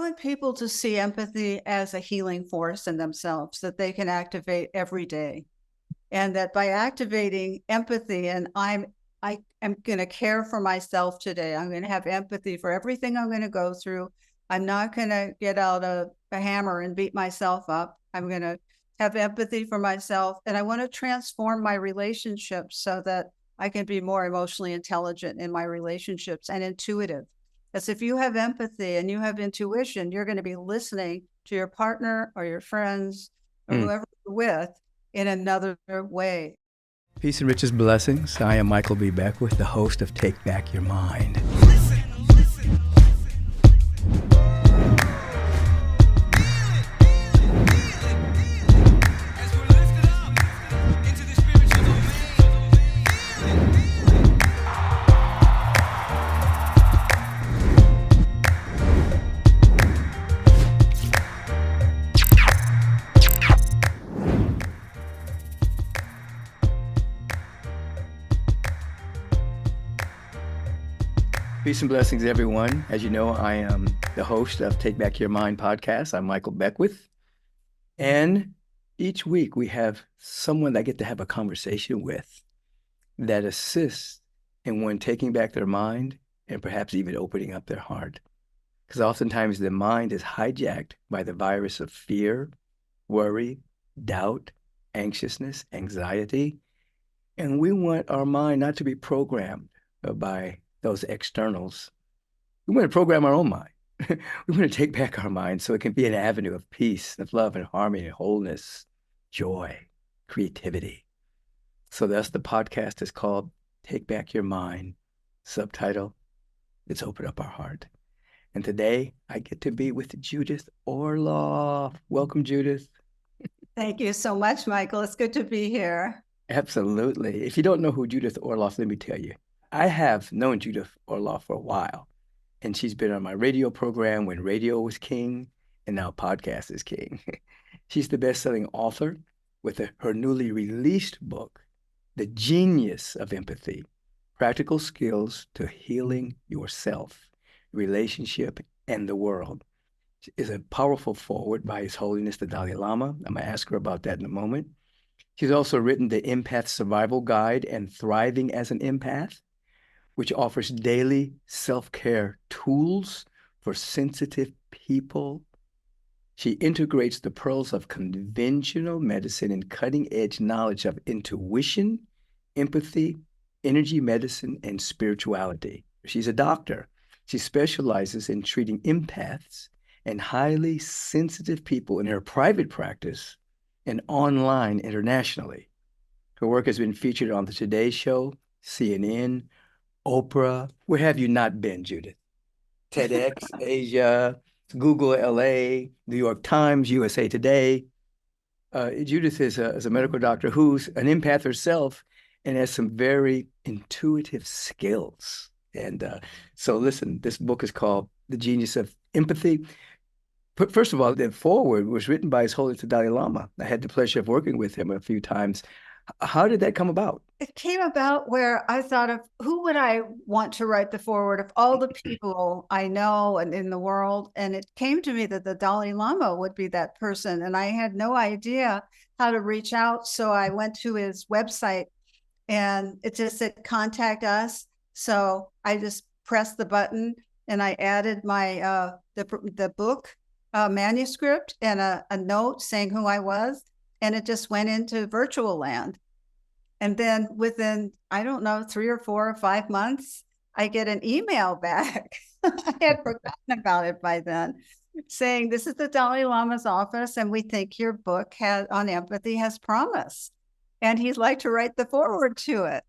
want people to see empathy as a healing force in themselves that they can activate every day. And that by activating empathy, and I am going to care for myself today. I'm going to have empathy for everything I'm going to go through. I'm not going to get out a hammer and beat myself up. I'm going to have empathy for myself. And I want to transform my relationships so that I can be more emotionally intelligent in my relationships and intuitive. Because if you have empathy and you have intuition, you're going to be listening to your partner or your friends or whoever you're with in another way. Peace and riches blessings. I am Michael B. Beckwith, the host of Take Back Your Mind. Peace and blessings, everyone. As you know, I am the host of Take Back Your Mind podcast. I'm Michael Beckwith. And each week we have someone that I get to have a conversation with that assists in one taking back their mind and perhaps even opening up their heart. Because oftentimes the mind is hijacked by the virus of fear, worry, doubt, anxiousness, anxiety. And we want our mind not to be programmed by those externals. We want to program our own mind. We want to take back our mind so it can be an avenue of peace, of love and harmony, and wholeness, joy, creativity. So thus the podcast is called Take Back Your Mind. Subtitle, Let's Open Up Our Heart. And today I get to be with Judith Orloff. Welcome, Judith. Thank you so much, Michael. It's good to be here. Absolutely. If you don't know who Judith Orloff, let me tell you. I have known Judith Orloff for a while, and she's been on my radio program when radio was king, and now podcast is king. She's the best-selling author with her newly released book, The Genius of Empathy, Practical Skills to Healing Yourself, Relationship, and the World. It's a powerful foreword by His Holiness the Dalai Lama. I'm going to ask her about that in a moment. She's also written the Empath Survival Guide and Thriving as an Empath, which offers daily self-care tools for sensitive people. She integrates the pearls of conventional medicine and cutting-edge knowledge of intuition, empathy, energy medicine, and spirituality. She's a doctor. She specializes in treating empaths and highly sensitive people in her private practice and online internationally. Her work has been featured on the Today Show, CNN, Oprah. Where have you not been, Judith? TEDx, Asia, Google LA, New York Times, USA Today. Judith is a medical doctor who's an empath herself and has some very intuitive skills. And so listen, this book is called The Genius of Empathy. First of all, the foreword was written by His Holiness the Dalai Lama. I had the pleasure of working with him a few times. How did that come about? It came about where I thought of who would I want to write the foreword of all the people I know and in the world. And it came to me that the Dalai Lama would be that person. And I had no idea how to reach out. So I went to his website and it just said, contact us. So I just pressed the button and I added my the book manuscript and a note saying who I was. And it just went into virtual land. And then within, I don't know, 3 or 4 or 5 months, I get an email back. I had forgotten about it by then, saying, this is the Dalai Lama's office, and we think your book on empathy has promise. And he'd like to write the foreword to it.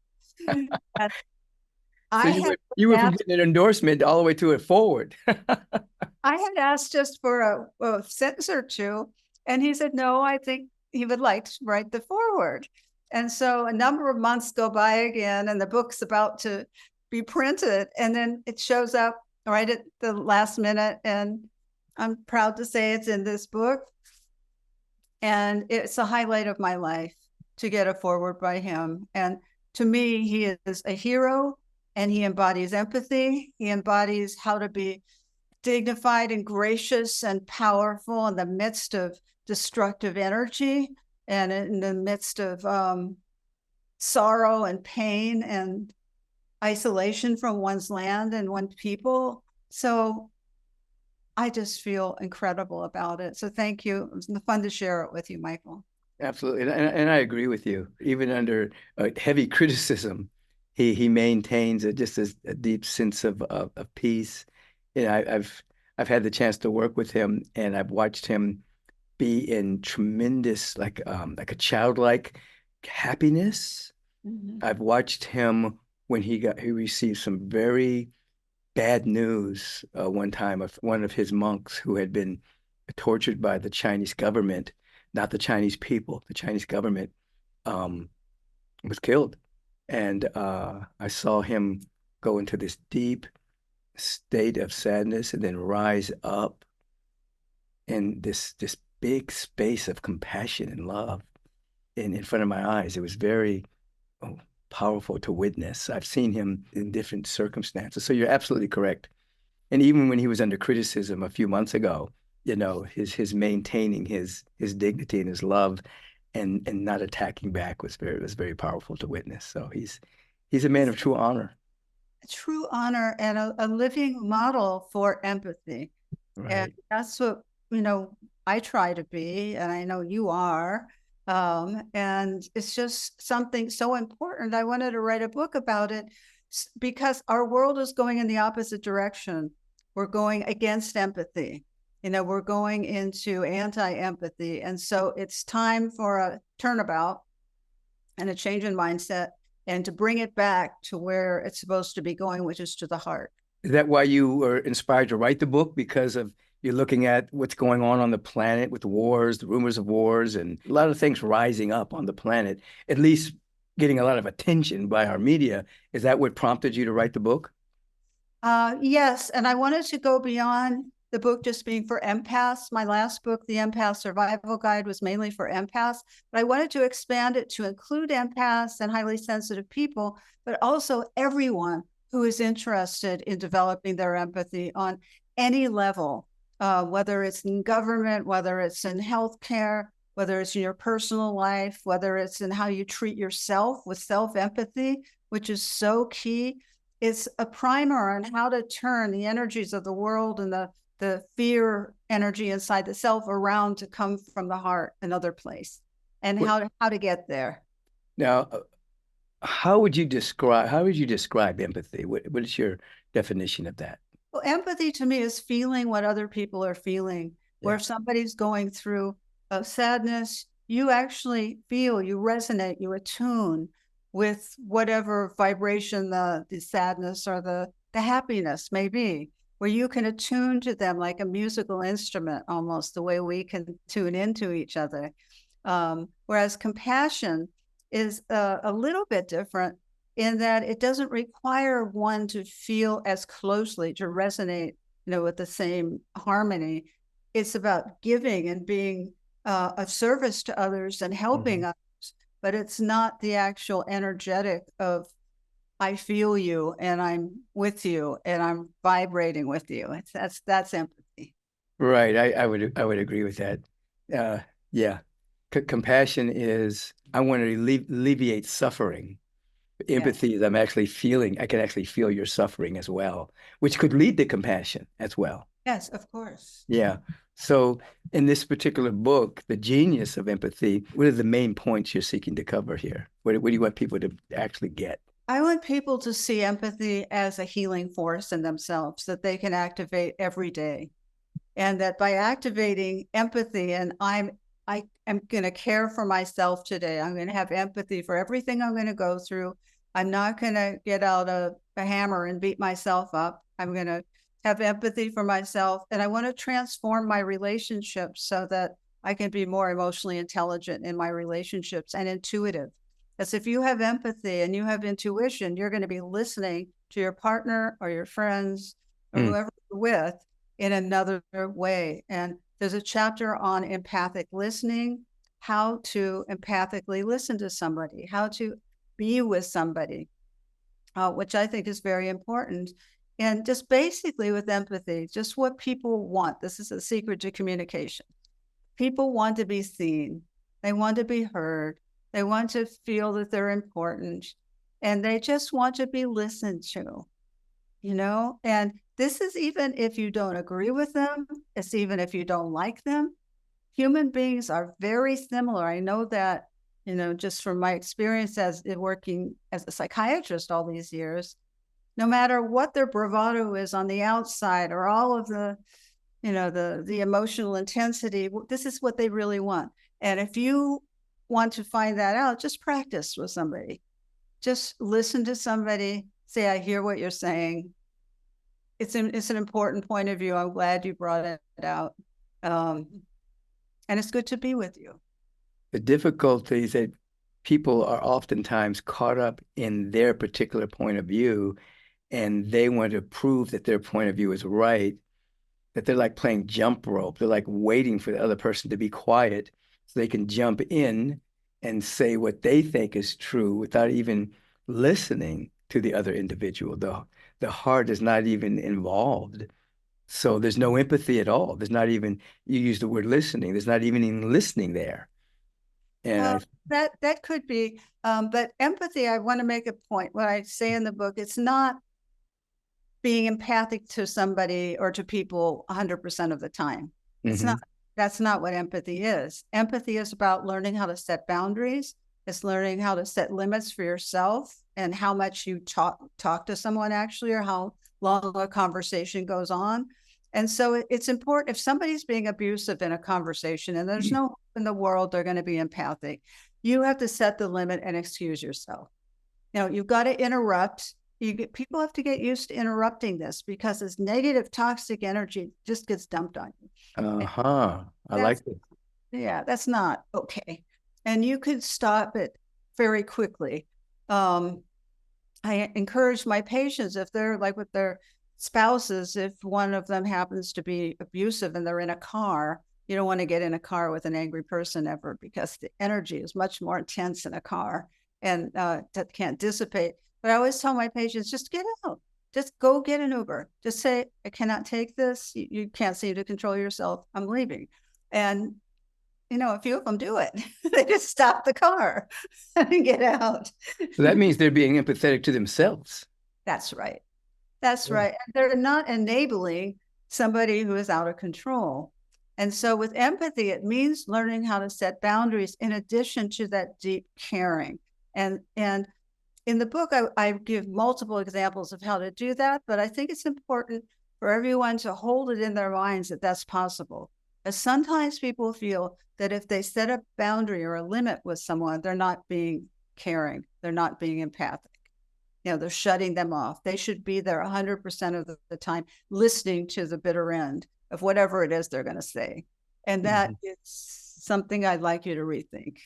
You were from getting an endorsement all the way to a foreword. I had asked just for a sentence or two, and he said, no, I think he would like to write the foreword. And so a number of months go by again, and the book's about to be printed, and then it shows up right at the last minute, and I'm proud to say it's in this book. And it's a highlight of my life to get a foreword by him. And to me, he is a hero, and he embodies empathy. He embodies how to be dignified and gracious and powerful in the midst of destructive energy and in the midst of sorrow and pain and isolation from one's land and one's people. So I just feel incredible about it. So thank you. It was fun to share it with you, Michael. Absolutely, and I agree with you. Even under heavy criticism, he maintains just a deep sense of peace. You know, I've had the chance to work with him, and I've watched him be in tremendous like a childlike happiness. Mm-hmm. I've watched him when he received some very bad news one time of one of his monks who had been tortured by the Chinese government, not the Chinese people, the Chinese government, um, was killed. And I saw him go into this deep state of sadness and then rise up in this big space of compassion and love in front of my eyes. It was very oh, powerful to witness. I've seen him in different circumstances. So you're absolutely correct. And even when he was under criticism a few months ago, you know, his maintaining his dignity and his love and not attacking back was very powerful to witness. So he's a man of true honor. True honor and a living model for empathy. Right. And that's what, you know, I try to be, and I know you are. And it's just something so important. I wanted to write a book about it because our world is going in the opposite direction. We're going against empathy. You know, we're going into anti-empathy. And so it's time for a turnabout and a change in mindset and to bring it back to where it's supposed to be going, which is to the heart. Is that why you were inspired to write the book? Because of you're looking at what's going on the planet with wars, the rumors of wars, and a lot of things rising up on the planet, at least getting a lot of attention by our media. Is that what prompted you to write the book? Yes, and I wanted to go beyond the book just being for empaths. My last book, The Empath Survival Guide, was mainly for empaths, but I wanted to expand it to include empaths and highly sensitive people, but also everyone who is interested in developing their empathy on any level, whether it's in government, whether it's in healthcare, whether it's in your personal life, whether it's in how you treat yourself with self-empathy, which is so key. It's a primer on how to turn the energies of the world and the fear energy inside the self around to come from the heart, another place, and how to get there. Now, how would you describe empathy? What is your definition of that? Well, empathy to me is feeling what other people are feeling. Where if somebody's going through a sadness, you actually feel, you resonate, you attune with whatever vibration the sadness or the happiness may be, where you can attune to them like a musical instrument, almost the way we can tune into each other. Whereas compassion is a little bit different in that it doesn't require one to feel as closely, to resonate, you know, with the same harmony. It's about giving and being of service to others and helping others, but it's not the actual energetic of I feel you and I'm with you and I'm vibrating with you. That's empathy. Right. I would agree with that. Yeah. Compassion is I want to alleviate suffering. Empathy is I can actually feel your suffering as well, which could lead to compassion as well. Yes, of course. Yeah. So in this particular book, The Genius of Empathy, what are the main points you're seeking to cover here? What do you want people to actually get? I want people to see empathy as a healing force in themselves that they can activate every day. And that by activating empathy, and I am going to care for myself today. I'm going to have empathy for everything I'm going to go through. I'm not going to get out a hammer and beat myself up. I'm going to have empathy for myself. And I want to transform my relationships so that I can be more emotionally intelligent in my relationships and intuitive. Because if you have empathy and you have intuition, you're going to be listening to your partner or your friends or whoever you're with in another way. And there's a chapter on empathic listening, how to empathically listen to somebody, how to be with somebody, which I think is very important. And just basically with empathy, just what people want. This is a secret to communication. People want to be seen. They want to be heard. They want to feel that they're important. And they just want to be listened to, And this is even if you don't agree with them. It's even if you don't like them. Human beings are very similar. I know that, just from my experience as working as a psychiatrist all these years, no matter what their bravado is on the outside or all of the, the emotional intensity, this is what they really want. And if you want to find that out, just practice with somebody. Just listen to somebody, say, I hear what you're saying. It's an important point of view. I'm glad you brought it out. And it's good to be with you. The difficulty is that people are oftentimes caught up in their particular point of view, and they want to prove that their point of view is right, that they're like playing jump rope. They're like waiting for the other person to be quiet so they can jump in and say what they think is true without even listening to the other individual. The heart is not even involved. So there's no empathy at all. There's not even, you use the word listening, there's not even listening there. And that could be, but empathy, I want to make a point. What I say in the book, it's not being empathic to somebody or to people 100% of the time. It's not. That's not what empathy is. Empathy is about learning how to set boundaries. It's learning how to set limits for yourself and how much you talk to someone actually, or how long a conversation goes on. And so it's important if somebody's being abusive in a conversation and there's no hope in the world they're going to be empathic, you have to set the limit and excuse yourself. You've got to interrupt. People have to get used to interrupting this because this negative toxic energy just gets dumped on you. I like it. Yeah, that's not okay. And you could stop it very quickly. I encourage my patients, if they're like with their spouses, if one of them happens to be abusive and they're in a car, you don't want to get in a car with an angry person ever, because the energy is much more intense in a car and that can't dissipate. But I always tell my patients, just get out. Just go get an Uber. Just say, I cannot take this. You can't seem to control yourself. I'm leaving. And, a few of them do it. They just stop the car and get out. So that means they're being empathetic to themselves. That's right. That's right. They're not enabling somebody who is out of control. And so with empathy, it means learning how to set boundaries in addition to that deep caring. And in the book, I give multiple examples of how to do that, but I think it's important for everyone to hold it in their minds that that's possible. As sometimes people feel that if they set a boundary or a limit with someone, they're not being caring, they're not being empathic. They're shutting them off. They should be there 100% of the time, listening to the bitter end of whatever it is they're going to say. And that is something I'd like you to rethink.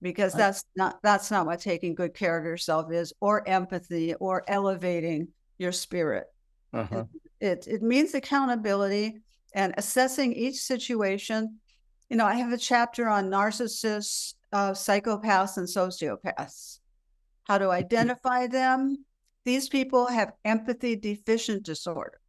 Because that's not what taking good care of yourself is, or empathy, or elevating your spirit. It means accountability and assessing each situation. I have a chapter on narcissists, psychopaths, and sociopaths. How to identify them. These people have empathy deficient disorder.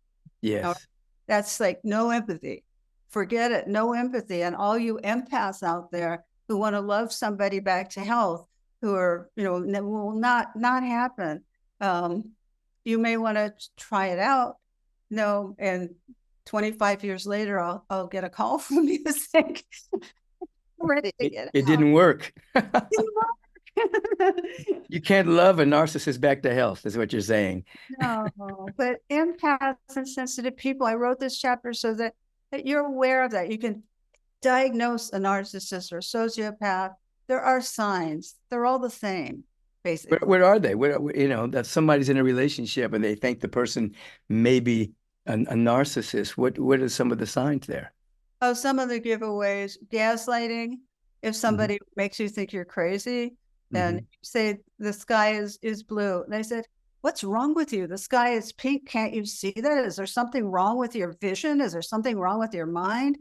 Yes. That's like no empathy. Forget it. No empathy. And all you empaths out there who want to love somebody back to health, who are, will not happen. You may want to try it out. And 25 years later, I'll get a call from you saying, I'm ready to get it. Didn't work. You can't love a narcissist back to health, is what you're saying. No, but empaths and sensitive people, I wrote this chapter so that you're aware of that. You can diagnose a narcissist or a sociopath. There are signs. They're all the same, basically. Where are they? That somebody's in a relationship and they think the person may be a narcissist. What are some of the signs there? Oh, some of the giveaways: gaslighting. If somebody makes you think you're crazy, and you say the sky is blue, and they said, what's wrong with you? The sky is pink. Can't you see that? Is there something wrong with your vision? Is there something wrong with your mind?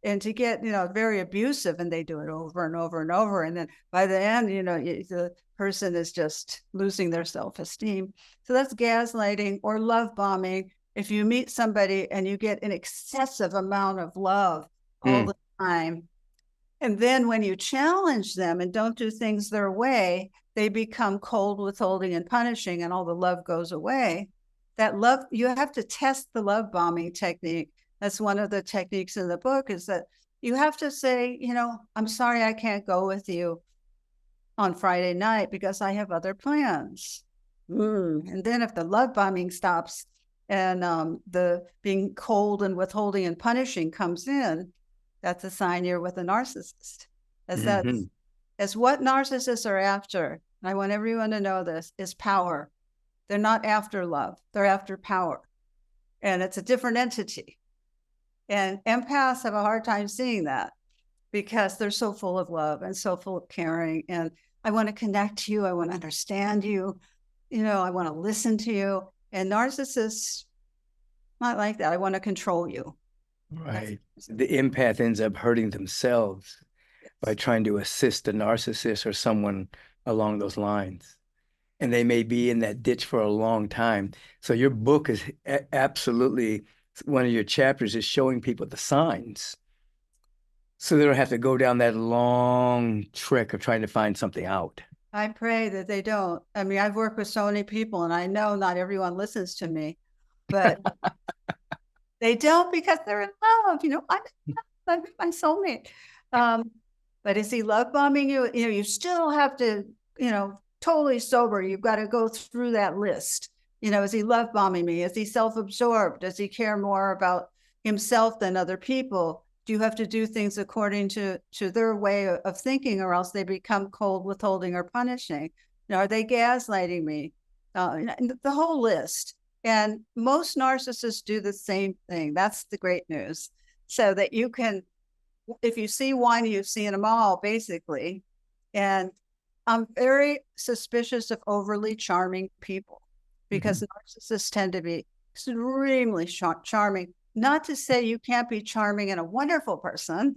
And to get, very abusive, and they do it over and over and over. And then by the end, the person is just losing their self-esteem. So that's gaslighting or love bombing. If you meet somebody and you get an excessive amount of love all the time, and then when you challenge them and don't do things their way, they become cold, withholding, and punishing, and all the love goes away. That love, you have to test the love bombing technique. That's one of the techniques in the book, is that you have to say, I'm sorry I can't go with you on Friday night because I have other plans. And then if the love bombing stops and the being cold and withholding and punishing comes in, that's a sign you're with a narcissist. As what narcissists are after, and I want everyone to know this, is power. They're not after love. They're after power. And it's a different entity. And empaths have a hard time seeing that because they're so full of love and so full of caring. And I want to connect to you. I want to understand you. I want to listen to you. And narcissists, not like that. I want to control you. Right. The empath ends up hurting themselves by trying to assist the narcissist or someone along those lines. And they may be in that ditch for a long time. So your book is absolutely, one of your chapters is showing people the signs, so they don't have to go down that long trek of trying to find something out. I pray that they don't. I mean, I've worked with so many people, and I know not everyone listens to me, but they don't, because they're in love. I'm my soulmate. But is he love bombing you? You still have to, totally sober. You've got to go through that list. Is he love bombing me? Is he self-absorbed? Does he care more about himself than other people? Do you have to do things according to their way of thinking, or else they become cold, withholding, or punishing? Are they gaslighting me? The whole list. And most narcissists do the same thing. That's the great news. So that you can, if you see one, you've seen them all, basically. And I'm very suspicious of overly charming people, because narcissists tend to be extremely charming. Not to say you can't be charming and a wonderful person,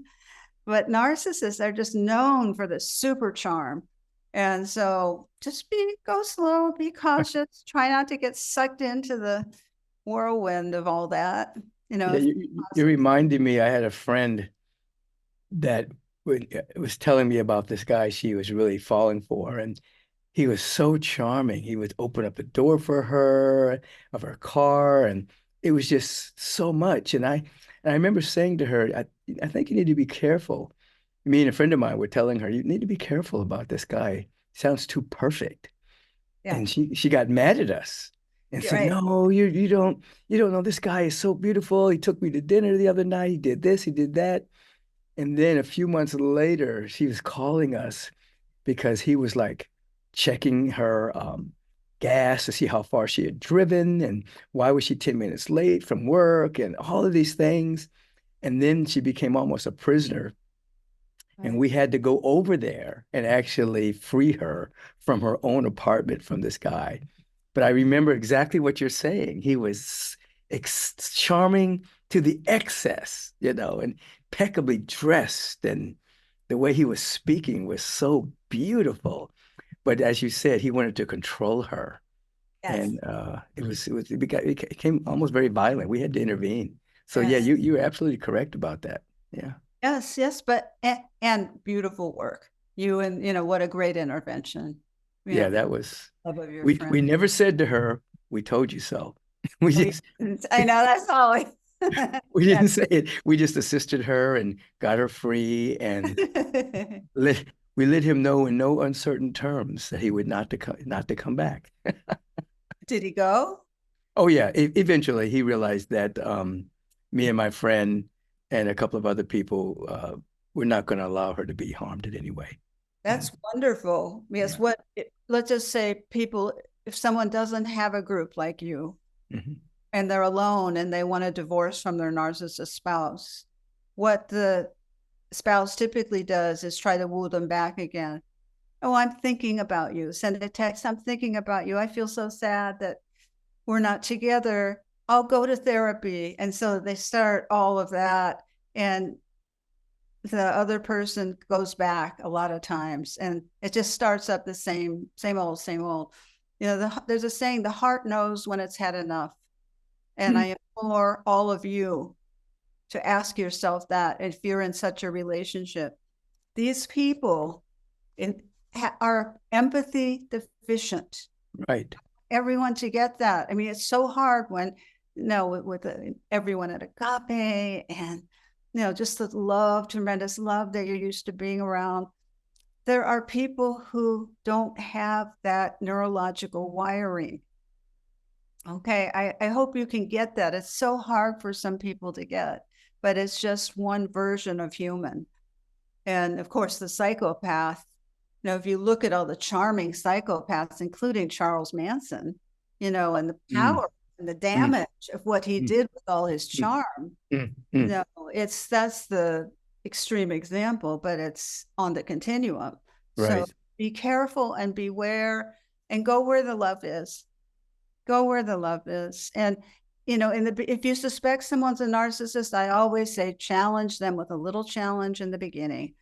but narcissists are just known for the super charm. And so just go slow, be cautious, try not to get sucked into the whirlwind of all that. You reminded me, I had a friend that was telling me about this guy she was really falling for, and he was so charming. He would open up the door for her, of her car, and it was just so much. And I remember saying to her, I think you need to be careful. Me and a friend of mine were telling her, you need to be careful about this guy. He sounds too perfect. Yeah. And she got mad at us and said, no, you don't know. This guy is so beautiful. He took me to dinner the other night. He did this, he did that. And then a few months later, she was calling us because he was like checking her gas to see how far she had driven and why was she 10 minutes late from work and all of these things. And then she became almost a prisoner. And we had to go over there and actually free her from her own apartment from this guy. But I remember exactly what you're saying. He was charming to the excess, and impeccably dressed, and the way he was speaking was so beautiful. But as you said, he wanted to control her. Yes. And it became almost very violent. We had to intervene. So yes. Yeah, you're absolutely correct about that. Yeah. Yes, but and beautiful work. What a great intervention. Yeah, that was. We never said to her, "We told you so." I know, that's all. We didn't say it. We just assisted her and got her free, and we let him know in no uncertain terms that he would not to come back. Did he go? Oh yeah. Eventually, he realized that me and my friend and a couple of other people were not going to allow her to be harmed in any way. That's wonderful. Yes. Yeah. Let's just say if someone doesn't have a group like you, and they're alone and they want a divorce from their narcissist spouse, what the spouse typically does is try to woo them back again. Oh, I'm thinking about you. Send a text. I'm thinking about you. I feel so sad that we're not together. I'll go to therapy. And so they start all of that. And the other person goes back a lot of times, and it just starts up the same old, same old. There's a saying, the heart knows when it's had enough. And I implore all of you to ask yourself that if you're in such a relationship. These people are empathy deficient. Right. Everyone to get that. I mean, it's so hard when, with everyone at Agape and, just the love, tremendous love that you're used to being around. There are people who don't have that neurological wiring. Okay, I hope you can get that. It's so hard for some people to get, but it's just one version of human. And of course, the psychopath, if you look at all the charming psychopaths, including Charles Manson, and the power and the damage of what he did with all his charm. That's the extreme example, but it's on the continuum. Right. So be careful and beware and go where the love is. Go where the love is. And, if you suspect someone's a narcissist, I always say, challenge them with a little challenge in the beginning.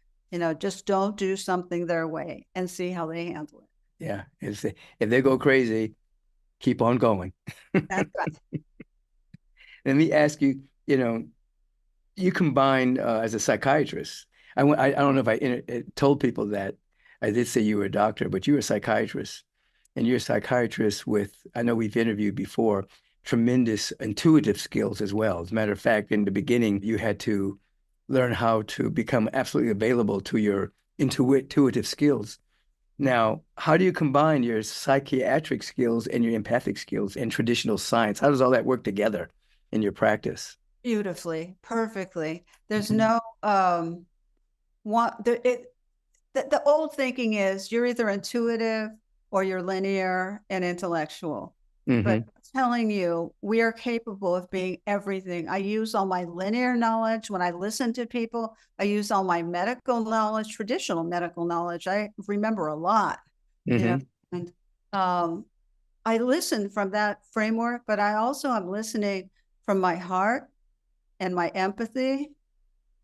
Just don't do something their way and see how they handle it. Yeah. If they go crazy, keep on going. That's right. Let me ask you, you combine as a psychiatrist. I don't know if I told people that. I did say you were a doctor, but you're a psychiatrist. And you're a psychiatrist with, I know we've interviewed before, tremendous intuitive skills as well. As a matter of fact, in the beginning, you had to learn how to become absolutely available to your intuitive skills. Now, how do you combine your psychiatric skills and your empathic skills and traditional science? How does all that work together in your practice? Beautifully, perfectly. There's no the old thinking is you're either intuitive or you're linear and intellectual. But I'm telling you, we are capable of being everything. I use all my linear knowledge when I listen to people. I use all my medical knowledge, traditional medical knowledge. I remember a lot, and I listen from that framework, but I also am listening from my heart and my empathy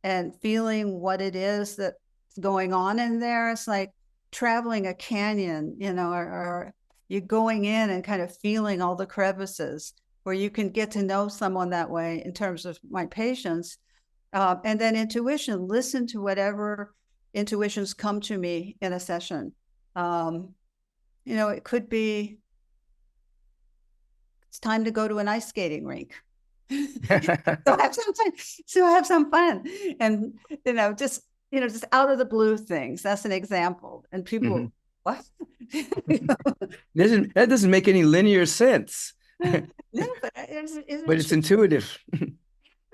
and feeling what it is that's going on in there. It's like traveling a canyon, or you're going in and kind of feeling all the crevices where you can get to know someone that way in terms of my patients. And then intuition, listen to whatever intuitions come to me in a session. It could be, it's time to go to an ice skating rink. So have some fun. And, just out of the blue things. That's an example. And people, what? That doesn't make any linear sense. No, but it's intuitive.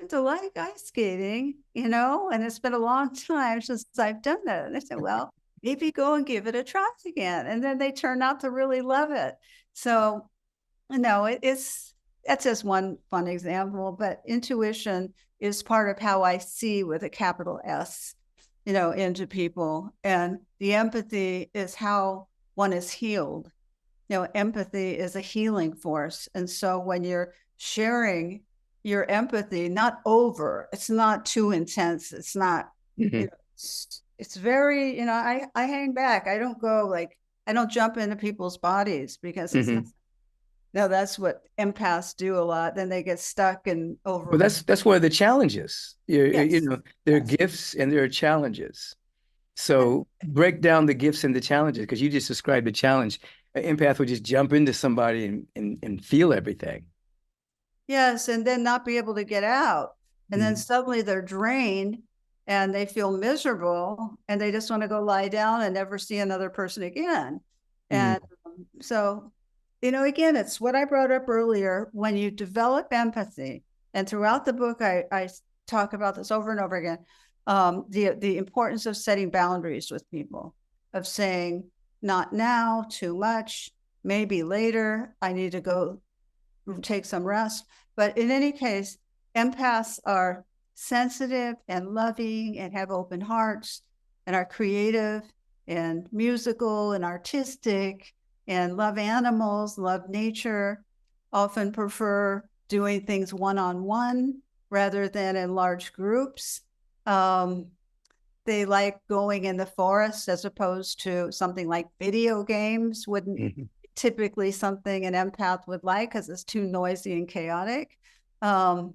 To like ice skating, and it's been a long time since I've done that. And I said, well, maybe go and give it a try again. And then they turn out to really love it. So, that's just one fun example, but intuition is part of how I see with a capital S, into people. And the empathy is how one is healed. Empathy is a healing force. And so when you're sharing your empathy, it's not too intense. It's not, it's very, I hang back. I don't go I don't jump into people's bodies because it's not. No, that's what empaths do a lot. Then they get stuck and over. Well, that's one of the challenges. There are gifts and there are challenges. So break down the gifts and the challenges, because you just described the challenge. An empath would just jump into somebody and feel everything. Yes, and then not be able to get out. And then suddenly they're drained and they feel miserable and they just want to go lie down and never see another person again. And so, again, it's what I brought up earlier. When you develop empathy, and throughout the book, I talk about this over and over again, the importance of setting boundaries with people, of saying, not now, too much, maybe later, I need to go take some rest. But in any case, empaths are sensitive and loving and have open hearts and are creative and musical and artistic and love animals, love nature, often prefer doing things one-on-one rather than in large groups. they like going in the forest as opposed to something like video games wouldn't typically something an empath would like because it's too noisy and chaotic. And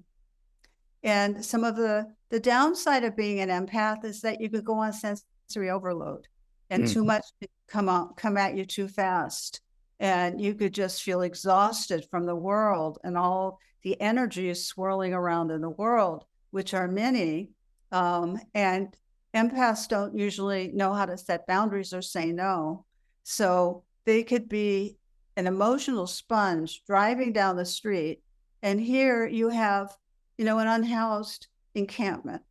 some of the downside of being an empath is that you could go on sensory overload and too much come at you too fast. And you could just feel exhausted from the world and all the energies swirling around in the world, which are many. And empaths don't usually know how to set boundaries or say no. So they could be an emotional sponge driving down the street. And here you have, an unhoused encampment.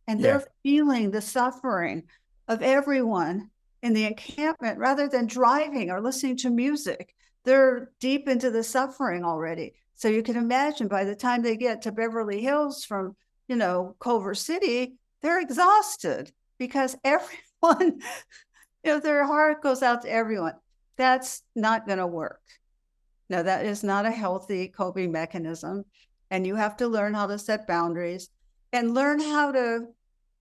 And they're feeling the suffering of everyone in the encampment rather than driving or listening to music. They're deep into the suffering already. So you can imagine by the time they get to Beverly Hills from, Culver City, they're exhausted because everyone, their heart goes out to everyone. That's not going to work. No, that is not a healthy coping mechanism. And you have to learn how to set boundaries and learn how to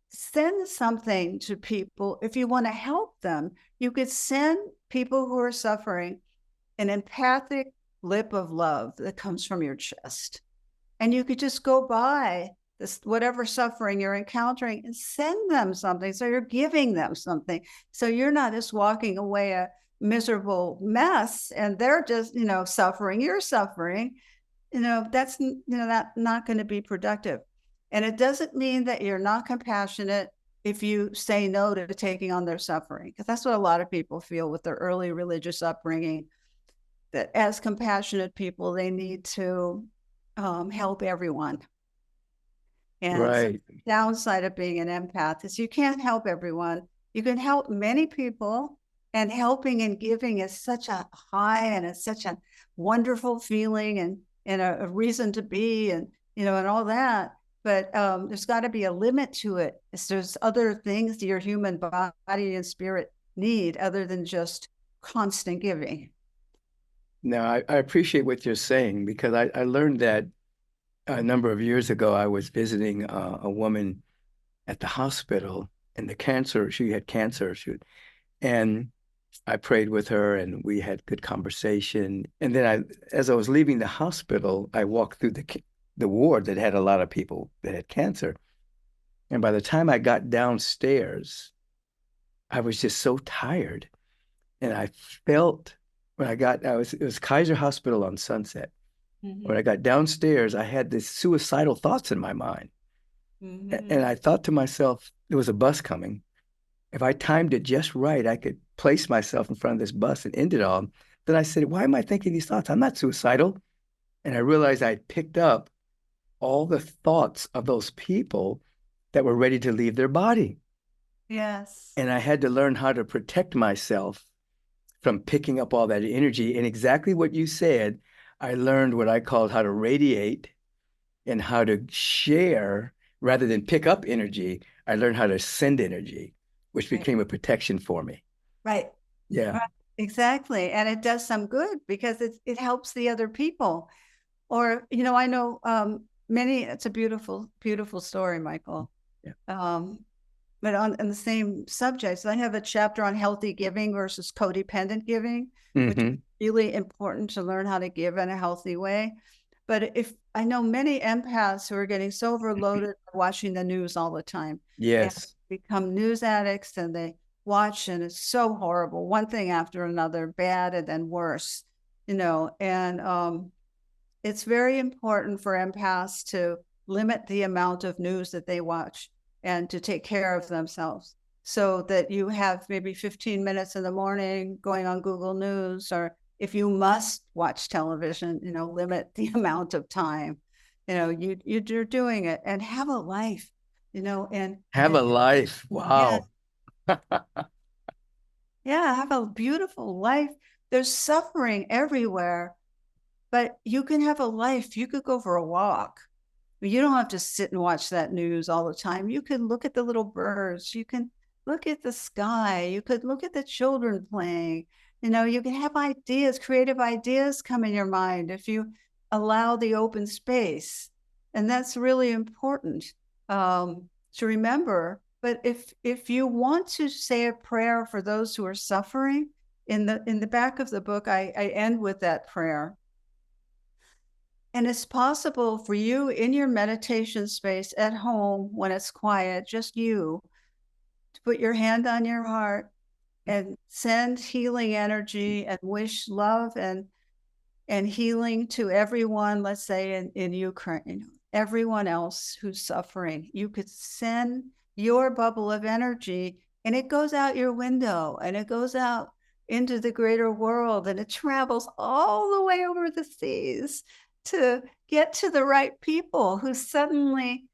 send something to people. If you want to help them, you could send people who are suffering an empathic lip of love that comes from your chest. And you could just go by this, whatever suffering you're encountering, and send them something. So you're giving them something. So you're not just walking away a miserable mess and they're just, suffering, you're suffering. That's, not going to be productive. And it doesn't mean that you're not compassionate if you say no to taking on their suffering, because that's what a lot of people feel with their early religious upbringing, that as compassionate people, they need to help everyone. And Right. the downside of being an empath is you can't help everyone. You can help many people, and helping and giving is such a high and it's such a wonderful feeling and a reason to be and, and all that. But there's got to be a limit to it. There's other things your human body and spirit need other than just constant giving. Now, I appreciate what you're saying because I learned that a number of years ago, I was visiting a woman at the hospital and she had cancer. And I prayed with her and we had good conversation. And then as I was leaving the hospital, I walked through the ward that had a lot of people that had cancer. And by the time I got downstairs, I was just so tired. And I felt it was Kaiser Hospital on Sunset. When I got downstairs, I had these suicidal thoughts in my mind. And I thought to myself, there was a bus coming. If I timed it just right, I could place myself in front of this bus and end it all. Then I said, why am I thinking these thoughts? I'm not suicidal. And I realized I picked up all the thoughts of those people that were ready to leave their body. Yes. And I had to learn how to protect myself from picking up all that energy. And exactly what you said, I learned what I called how to radiate and how to share rather than pick up energy. I learned how to send energy, which became a protection for me. Right. Yeah. Right. Exactly. And it does some good because it helps the other people. Or, I know it's a beautiful, beautiful story, Michael. Yeah. But on the same subject, so I have a chapter on healthy giving versus codependent giving, which is really important to learn how to give in a healthy way. But if I know many empaths who are getting so overloaded watching the news all the time. Yes. They become news addicts and they watch and it's so horrible, one thing after another, bad and then worse, and it's very important for empaths to limit the amount of news that they watch and to take care of themselves so that you have maybe 15 minutes in the morning going on Google News, or if you must watch television, limit the amount of time, you're doing it, and have a life, and have a life. Wow. Yeah, have a beautiful life. There's suffering everywhere, but you can have a life. You could go for a walk. You don't have to sit and watch that news all the time. You can look at the little birds. You can look at the sky. You could look at the children playing. You can have ideas, creative ideas come in your mind if you allow the open space. And that's really important to remember But if you want to say a prayer for those who are suffering, in the back of the book, I end with that prayer. And it's possible for you in your meditation space at home when it's quiet, just you, to put your hand on your heart and send healing energy and wish love and healing to everyone, let's say in Ukraine, everyone else who's suffering. You could send your bubble of energy and it goes out your window and it goes out into the greater world and it travels all the way over the seas to get to the right people who suddenly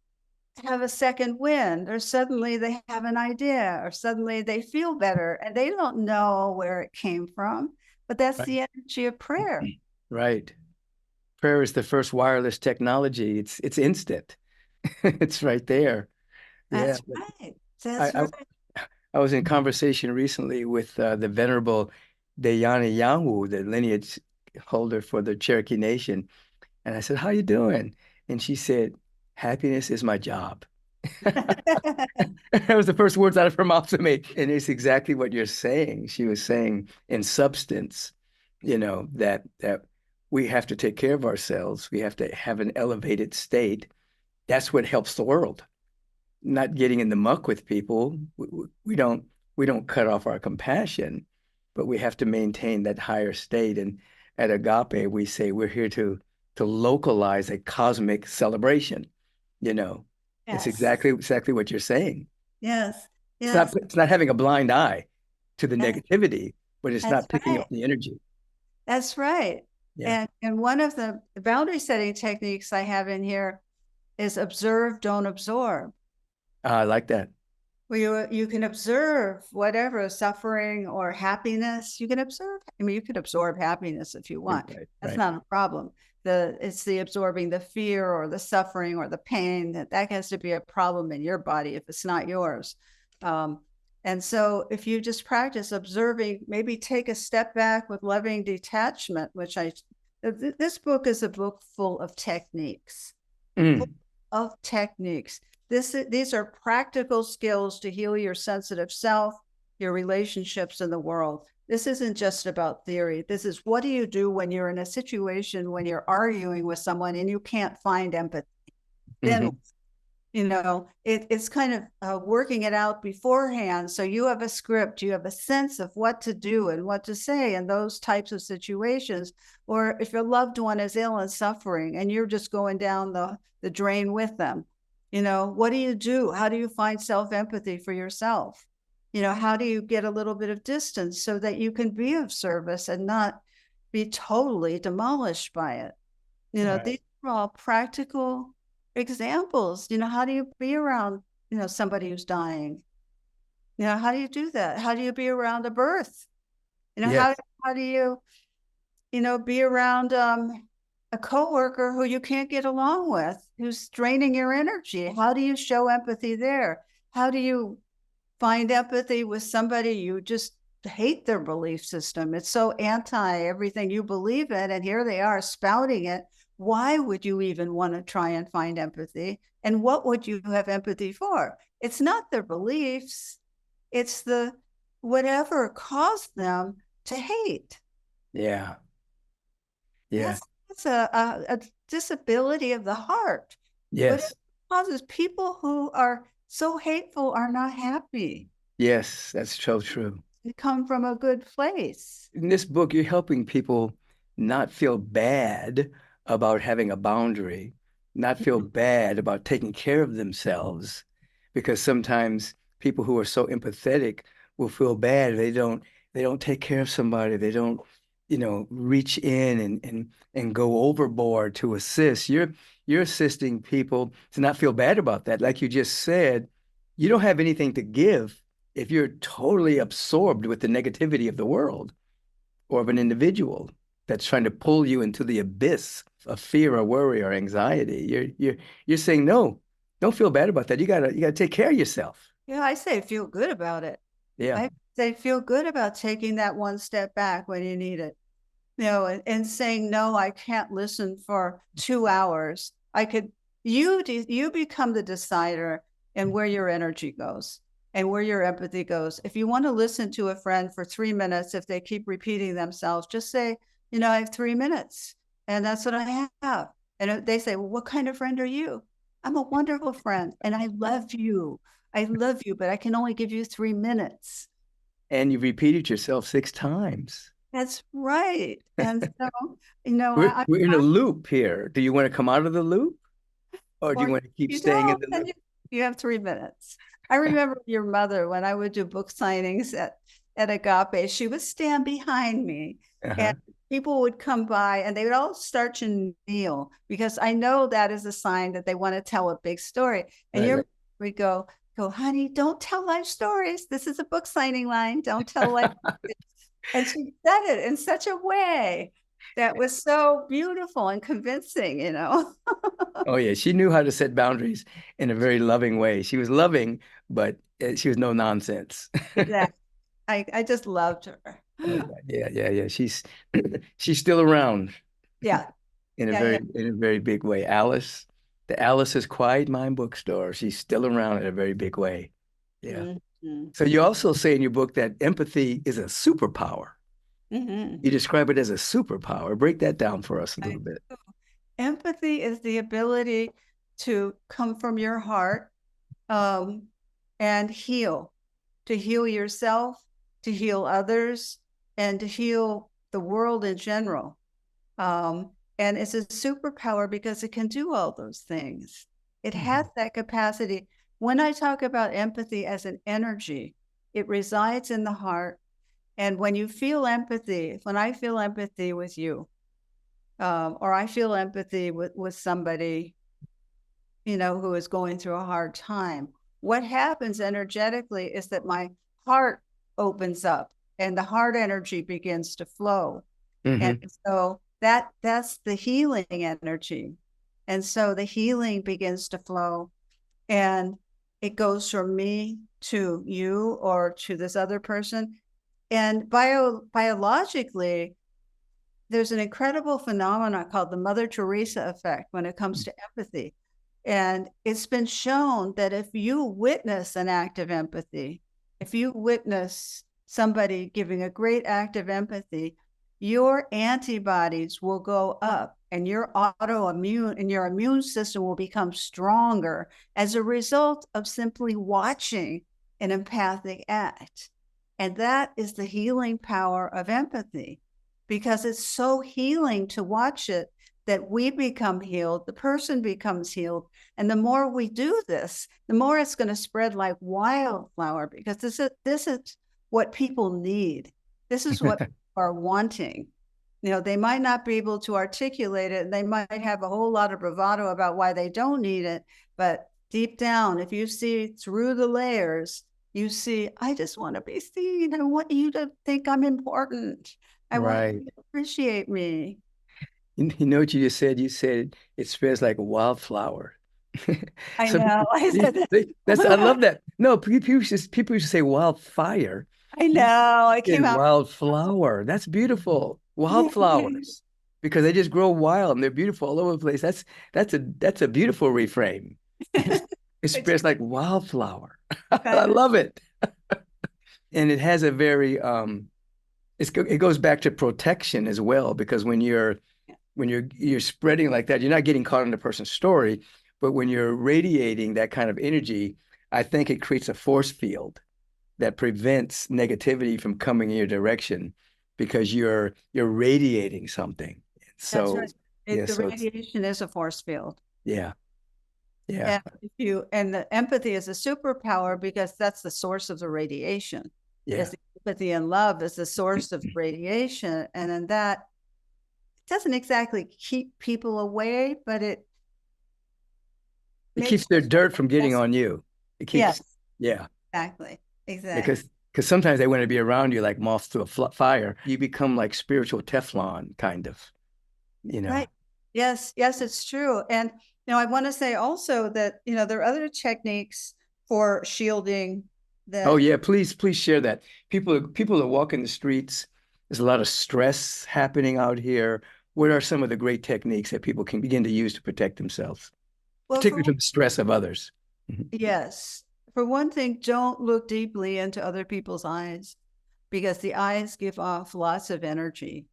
have a second wind, or suddenly they have an idea, or suddenly they feel better and they don't know where it came from. But that's the energy of prayer. Right. Prayer is the first wireless technology. It's instant. It's right there. Yeah. That's right. That's I, right. I was in conversation recently with the Venerable Dayana Yahu, the lineage holder for the Cherokee Nation. And I said, "How you doing?" And she said, "Happiness is my job." That was the first words out of her mouth to me. And it's exactly what you're saying. She was saying in substance, that we have to take care of ourselves. We have to have an elevated state. That's what helps the world. Not getting in the muck with people. We don't cut off our compassion, but we have to maintain that higher state. And at Agape, we say we're here to localize a cosmic celebration. It's Yes. exactly what you're saying. Yes. It's not Yes. it's not having a blind eye to the That's, negativity, but it's that's not picking up right. the energy. That's right. Yeah. And one of the boundary setting techniques I have in here is observe, don't absorb. I like that. Where you can observe whatever suffering or happiness. You can observe. I mean, you can absorb happiness if you want. That's Right. not a problem. It's the absorbing the fear or the suffering or the pain that has to be a problem in your body if it's not yours. And so if you just practice observing, maybe take a step back with loving detachment, this book is a book full of techniques. Mm. Of techniques. These are practical skills to heal your sensitive self, your relationships in the world. This isn't just about theory. This is, what do you do when you're in a situation when you're arguing with someone and you can't find empathy? Then, it's kind of working it out beforehand. So you have a script, you have a sense of what to do and what to say in those types of situations. Or if your loved one is ill and suffering and you're just going down the drain with them, what do you do? How do you find self-empathy for yourself? How do you get a little bit of distance so that you can be of service and not be totally demolished by it? Right. These are all practical examples. How do you be around, somebody who's dying? How do you do that? How do you be around a birth? Yes. How do you, be around a coworker who you can't get along with, who's draining your energy? How do you show empathy there? How do you find empathy with somebody you just hate their belief system? It's so anti everything you believe in, and here they are spouting it. Why would you even want to try and find empathy? And what would you have empathy for? It's not their beliefs. It's the whatever caused them to hate. Yeah. Yeah. That's a disability of the heart. What Yes. causes people who are so hateful are not happy. Yes. That's so true. They come from a good place. In this book, you're helping people not feel bad about having a boundary, not feel bad about taking care of themselves, because sometimes people who are so empathetic will feel bad. They don't take care of somebody. They don't, reach in and go overboard to assist. You're assisting people to not feel bad about that. Like you just said, you don't have anything to give if you're totally absorbed with the negativity of the world or of an individual that's trying to pull you into the abyss of fear or worry or anxiety. You're saying no, don't feel bad about that. You gotta take care of yourself. I say feel good about it. Yeah. I say feel good about taking that one step back when you need it. And saying, no, I can't listen for 2 hours. You become the decider and where your energy goes and where your empathy goes. If you want to listen to a friend for 3 minutes, if they keep repeating themselves, just say, I have 3 minutes and that's what I have. And they say, well, what kind of friend are you? I'm a wonderful friend and I love you. I love you, but I can only give you 3 minutes. And you repeated yourself 6 times. That's right. And so, We're in a loop here. Do you want to come out of the loop, or do you want to keep staying in the loop? You have 3 minutes. I remember your mother, when I would do book signings at Agape, she would stand behind me and people would come by and they would all start to kneel, because I know that is a sign that they want to tell a big story. And we go, honey, don't tell life stories. This is a book signing line. Don't tell life stories. And she said it in such a way that was so beautiful and convincing, Oh, yeah. She knew how to set boundaries in a very loving way. She was loving, but she was no nonsense. Exactly. I just loved her. Oh, yeah. She's still around. Yeah. In a very big way. Alice, the Alice's Quiet Mind bookstore. She's still around in a very big way. Yeah. So you also say in your book that empathy is a superpower. You describe it as a superpower. Break that down for us a little bit. Empathy is the ability to come from your heart and heal, to heal yourself, to heal others, and to heal the world in general. And it's a superpower because it can do all those things. It has that capacity. When I talk about empathy as an energy, it resides in the heart. And when you feel empathy, when I feel empathy with you, or I feel empathy with somebody, who is going through a hard time, what happens energetically is that my heart opens up and the heart energy begins to flow. And so that's the healing energy. And so the healing begins to flow and it goes from me to you or to this other person. And biologically, there's an incredible phenomenon called the Mother Teresa effect when it comes to empathy. And it's been shown that if you witness an act of empathy, if you witness somebody giving a great act of empathy, your antibodies will go up and your autoimmune and your immune system will become stronger as a result of simply watching an empathic act. And that is the healing power of empathy, because it's so healing to watch it that we become healed, the person becomes healed. And the more we do this, the more it's going to spread like wildfire, because this is what people need. This is what people are wanting. They might not be able to articulate it. They might have a whole lot of bravado about why they don't need it. But deep down, if you see through the layers, you see, I just want to be seen. I want you to think I'm important. I want you to appreciate me. You know what you just said? You said it spreads like a wildflower. I know. I said that. I love that. No, people used to say wildfire. I know. I came out wildflower. That's beautiful. Wildflowers, because they just grow wild and they're beautiful all over the place. That's a beautiful reframe. It spreads like wildflower. I love it. And it has a very it goes back to protection as well, because when you're spreading like that, you're not getting caught in the person's story, but when you're radiating that kind of energy, I think it creates a force field that prevents negativity from coming in your direction, because you're radiating something. So that's right. The radiation is a force field. Yeah. And the empathy is a superpower because that's the source of the radiation. Yes, empathy and love is the source of radiation, and then that doesn't exactly keep people away, but it keeps their dirt from getting on you. It keeps, exactly. Because sometimes they want to be around you like moths to a fire. You become like spiritual Teflon, kind of, Right. Yes, it's true. And I want to say also that there are other techniques for shielding. Oh yeah, please share that. People are walking the streets. There's a lot of stress happening out here. What are some of the great techniques that people can begin to use to protect themselves, particularly from the stress of others? Yes. For one thing, don't look deeply into other people's eyes, because the eyes give off lots of energy,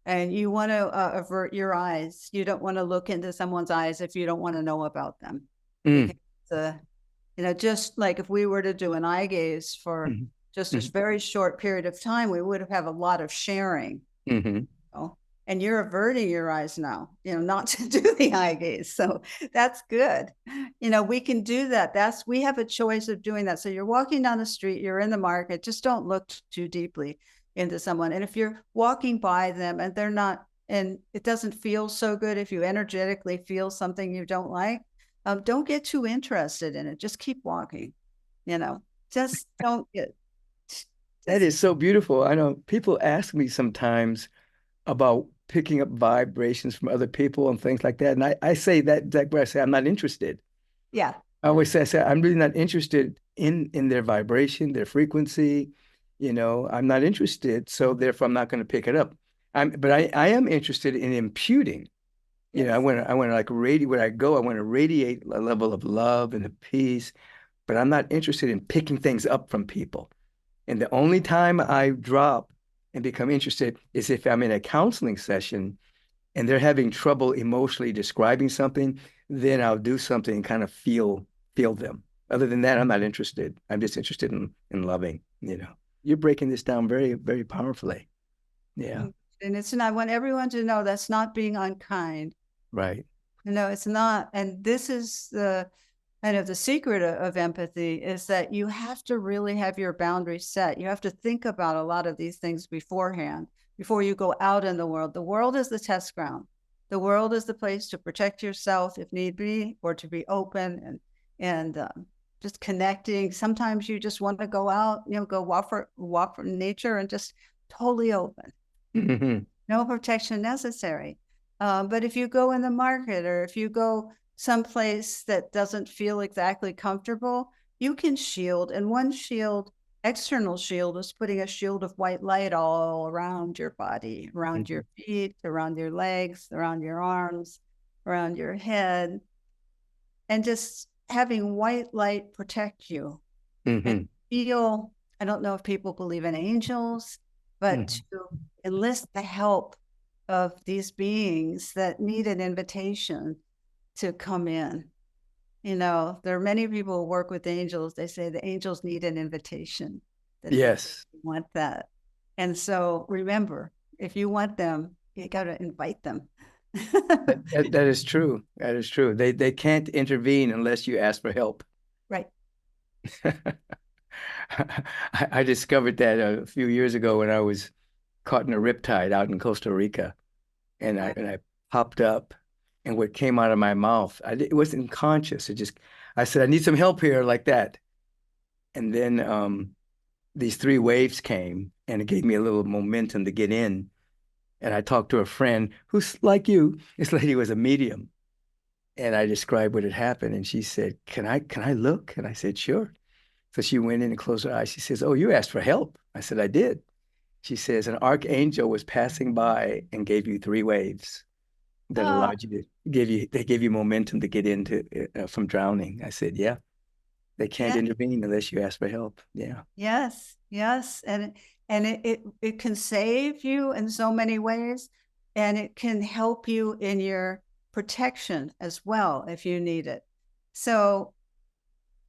and you want to avert your eyes. You don't want to look into someone's eyes if you don't want to know about them, Mm, because just like if we were to do an eye gaze for mhm, just a mhm, very short period of time, we would have a lot of sharing. mhm. Oh, and you're averting your eyes now, not to do the eye gaze. So that's good. We can do that. We have a choice of doing that. So you're walking down the street, you're in the market, just don't look too deeply into someone. And if you're walking by them and they're not, and it doesn't feel so good, if you energetically feel something you don't like, don't get too interested in it. Just keep walking, just don't get, That just, is so beautiful. I know people ask me sometimes about picking up vibrations from other people and things like that. And I say that where I say I'm not interested. yeah. I say I'm really not interested in their vibration, their frequency. I'm not interested, so therefore I'm not going to pick it up. But I am interested in imputing. Yes. I want to like radiate when I go, I want to radiate a level of love and of peace, but I'm not interested in picking things up from people. And the only time I drop and become interested is if I'm in a counseling session and they're having trouble emotionally describing something, then I'll do something and kind of feel them. Other than that, I'm not interested. I'm just interested in loving. You're breaking this down very, very powerfully. Yeah, And I want everyone to know that's not being unkind. right. No, it's not. And this is the kind of the secret of empathy, is that you have to really have your boundaries set. You have to think about a lot of these things beforehand, before you go out in the world. The world is the test ground. The world is the place to protect yourself if need be, or to be open and just connecting. Sometimes you just want to go out, go walk for nature and just totally open. Hmm. No protection necessary. But if you go in the market, or if you go someplace that doesn't feel exactly comfortable, you can shield. And one external shield, is putting a shield of white light all around your body, around your feet, around your legs, around your arms, around your head, and just having white light protect you. And Hmm. I don't know if people believe in angels, but Hmm. to enlist the help of these beings that need an invitation to come in. There are many people who work with angels. They say the angels need an invitation, that they Yes. want that. And so remember, if you want them, you got to invite them. That is true. That is true. They can't intervene unless you ask for help. Right. I discovered that a few years ago when I was caught in a riptide out in Costa Rica, and I popped up, and what came out of my mouth, it wasn't conscious. I said, I need some help here, like that, and then these three waves came, and it gave me a little momentum to get in. And I talked to a friend who's like you. This lady was a medium, and I described what had happened, and she said, "Can I look?" And I said, "Sure." So she went in and closed her eyes. She says, "Oh, you asked for help." I said, "I did." She says, "An archangel was passing by and gave you three waves that Oh, allowed you to they gave you momentum to get into from drowning." I said, "Yeah, they can't yeah. intervene unless you ask for help." Yeah. Yes, yes. And it can save you in so many ways, and it can help you in your protection as well if you need it. So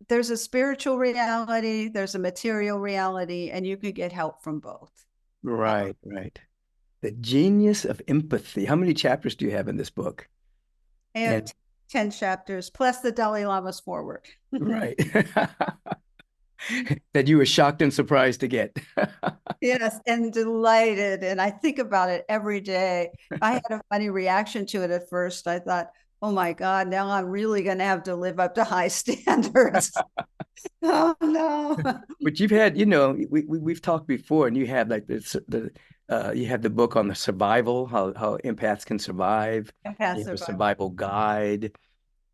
there's a spiritual reality, there's a material reality, and you can get help from both. Right, right. The genius of empathy. How many chapters do you have in this book? I have And 10 chapters plus the Dalai Lama's foreword. right. That you were shocked and surprised to get. Yes, and delighted. And I think about it every day. I had a funny reaction to it at first. I thought, oh my God, now I'm really going to have to live up to high standards. Oh no. But you've had, we've talked before, and you have like you have the book on the survival, how empaths can survive. You Empaths have a survive. survival guide,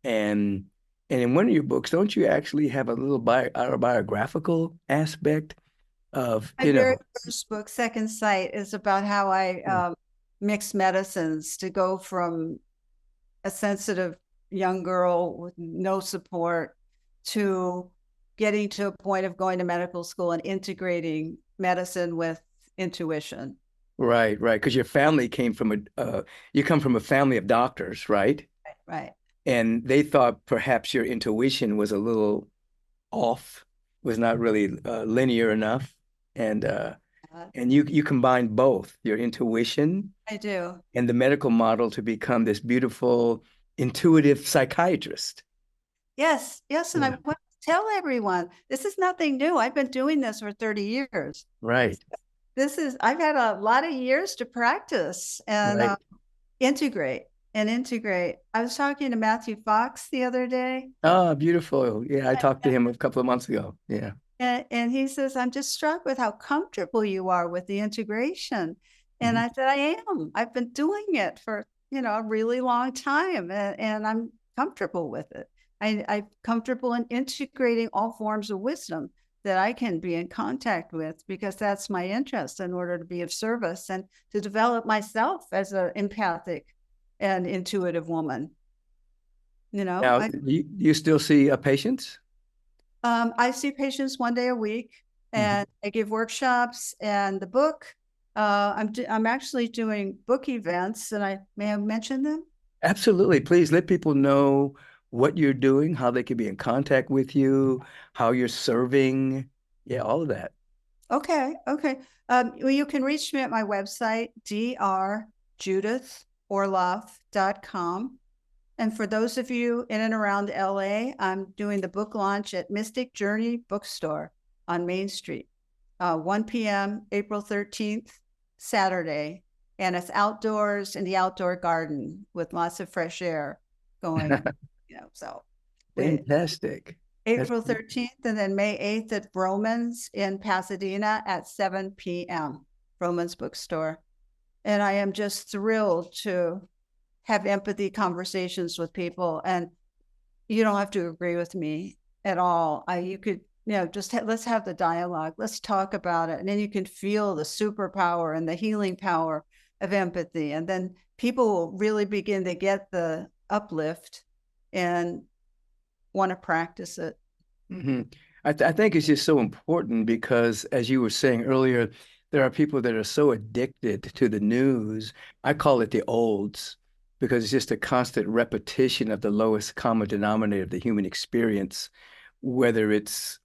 and and in one of your books, don't you actually have a little autobiographical aspect of, My very first book, Second Sight, is about how I mixed medicines to go from a sensitive young girl with no support to getting to a point of going to medical school and integrating medicine with intuition. Right. Because your family came from you come from a family of doctors, right? Right. And they thought perhaps your intuition was a little off, was not really linear enough. And uh, and you combine both your intuition I do. and the medical model to become this beautiful, intuitive psychiatrist. Yes, yes. And I Yeah. want to tell everyone this is nothing new. I've been doing this for 30 years. Right. I've had a lot of years to practice and Right. integrate and integrate. I was talking to Matthew Fox the other day, Ah, beautiful. Yeah, I talked to him a couple of months ago. Yeah. and he says, I'm just struck with how comfortable you are with the integration. And Mhm. I said, I am. I've been doing it for, a really long time, and I'm comfortable with it. I'm comfortable in integrating all forms of wisdom that I can be in contact with, because that's my interest in order to be of service and to develop myself as an empathic and intuitive woman. Now, you still see patients? I see patients 1 day a week, Mhm. and I give workshops. And the book, I'm actually doing book events, and I may have mentioned them. Absolutely. Please let people know what you're doing, how they can be in contact with you, how you're serving. Yeah, all of that. Okay, okay. Well, you can reach me at my website, drjudithorloff.com. And for those of you in and around LA, I'm doing the book launch at Mystic Journey Bookstore on Main Street, 1 p.m., April 13th, Saturday. And it's outdoors in the outdoor garden with lots of fresh air going, so we, Fantastic. That's April 13th, and then May 8th at Vroman's in Pasadena at 7 p.m., Vroman's Bookstore. And I am just thrilled to have empathy conversations with people. And you don't have to agree with me at all. You could, just let's have the dialogue. Let's talk about it. And then you can feel the superpower and the healing power of empathy. And then people will really begin to get the uplift and want to practice it. hmm I think it's just so important because, as you were saying earlier, there are people that are so addicted to the news. I call it the olds because it's just a constant repetition of the lowest common denominator of the human experience, whether it's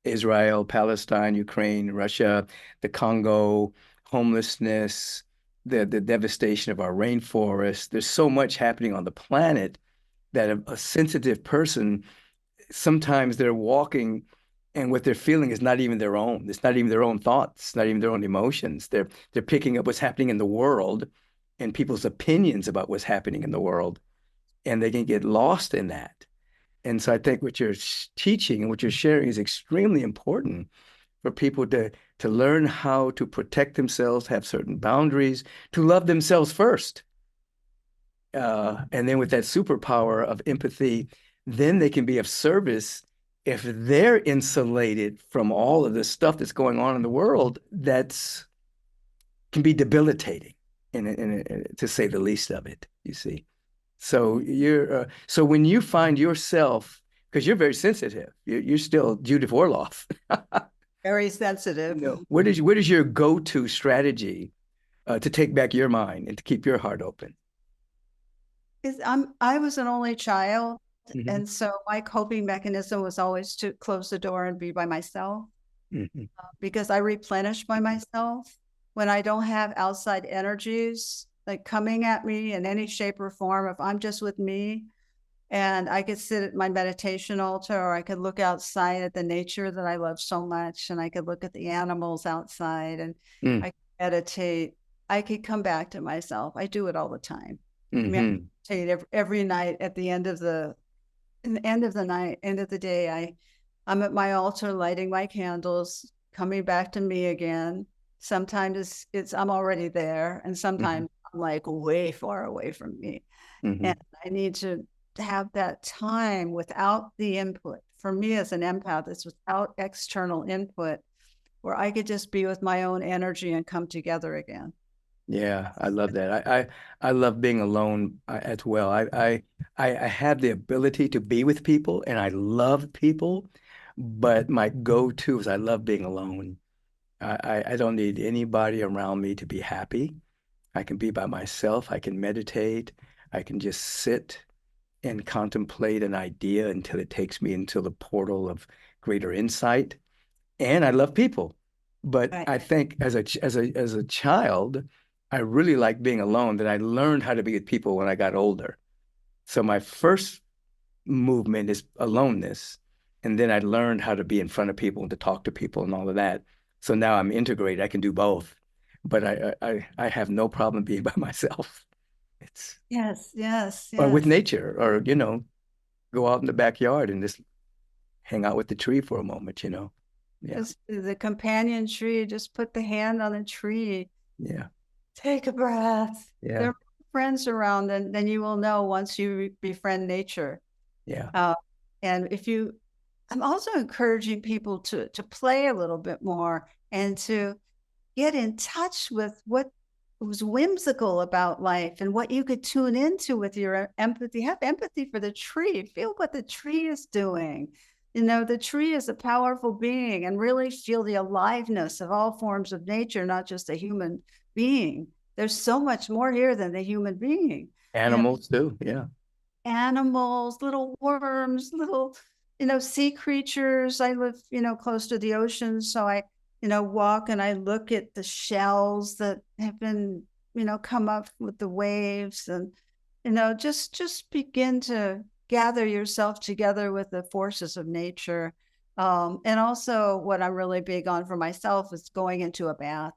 Israel, Palestine, Ukraine, Russia, the Congo, homelessness, the devastation of our rainforest. There's so much happening on the planet that a sensitive person, sometimes they're walking and what they're feeling is not even their own. It's not even their own thoughts, not even their own emotions. They're picking up what's happening in the world and people's opinions about what's happening in the world, and they can get lost in that. And so I think what you're teaching and what you're sharing is extremely important for people to learn how to protect themselves, have certain boundaries, to love themselves first. And then with that superpower of empathy, then they can be of service if they're insulated from all of the stuff that's going on in the world that's can be debilitating, to say the least of it, you see. So so when you find yourself, because you're very sensitive, you're still Judith Orloff. Very sensitive. What is your go-to strategy to take back your mind and to keep your heart open? I was an only child. hmm And so my coping mechanism was always to close the door and be by myself, hmm because I replenish by myself when I don't have outside energies like coming at me in any shape or form. If I'm just with me, and I could sit at my meditation altar, or I could look outside at the nature that I love so much, and I could look at the animals outside, and mm I could meditate. I could come back to myself. I do it all the time. I mean, I hmm meditate every night at the end of the night, end of the day. I'm at my altar lighting my candles, coming back to me again. Sometimes I'm already there, and hmm sometimes I'm like way far away from me. And hmm I need to have that time without the input. For me as an empath, it's without external input, where I could just be with my own energy and come together again. Yeah, I love that. I love being alone as well. I have the ability to be with people and I love people, but my go-to is I love being alone. I don't need anybody around me to be happy. I can be by myself. I can meditate. I can just sit and contemplate an idea until it takes me into the portal of greater insight. And I love people. But Right. I think as a child, I really liked being alone. That I learned how to be with people when I got older. So my first movement is aloneness. And then I learned how to be in front of people and to talk to people and all of that. So now I'm integrated. I can do both. But I have no problem being by myself. It's Yes, yes, or with yes. nature or, go out in the backyard and just hang out with the tree for a moment, Yeah. Just the companion tree, just put the hand on the tree, Yeah. take a breath. There Yeah. are friends around, and then you will know once you befriend nature. Yeah. Uh, and I'm also encouraging people to play a little bit more and to get in touch with what was whimsical about life and what you could tune into with your empathy. Have empathy for the tree. Feel what the tree is doing. The tree is a powerful being, and really feel the aliveness of all forms of nature, not just a human being. There's so much more here than the human being. You know, Animals too. Yeah. animals, little worms, little, sea creatures. I live, close to the ocean. So I, walk and I look at the shells that have been, come up with the waves, and, just begin to gather yourself together with the forces of nature. And also what I'm really big on for myself is going into a bath.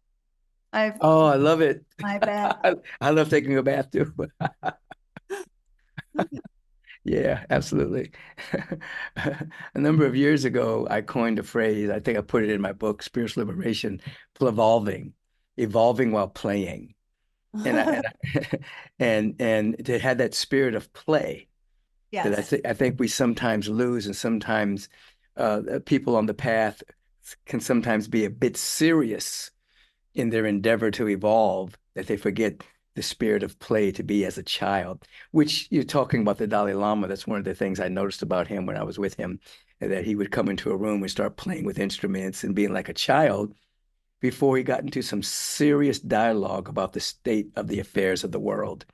I've Oh, I love it. my bath. I love taking a bath too. Yeah, absolutely. A number of years ago, I coined a phrase. I think I put it in my book, Spiritual Liberation, evolving, evolving while playing. And to have that spirit of play that Yes. I think we sometimes lose, and sometimes people on the path can sometimes be a bit serious in their endeavor to evolve, that they forget the spirit of play to be as a child, which you're talking about the Dalai Lama. That's one of the things I noticed about him when I was with him, that he would come into a room and start playing with instruments and being like a child before he got into some serious dialogue about the state of the affairs of the world.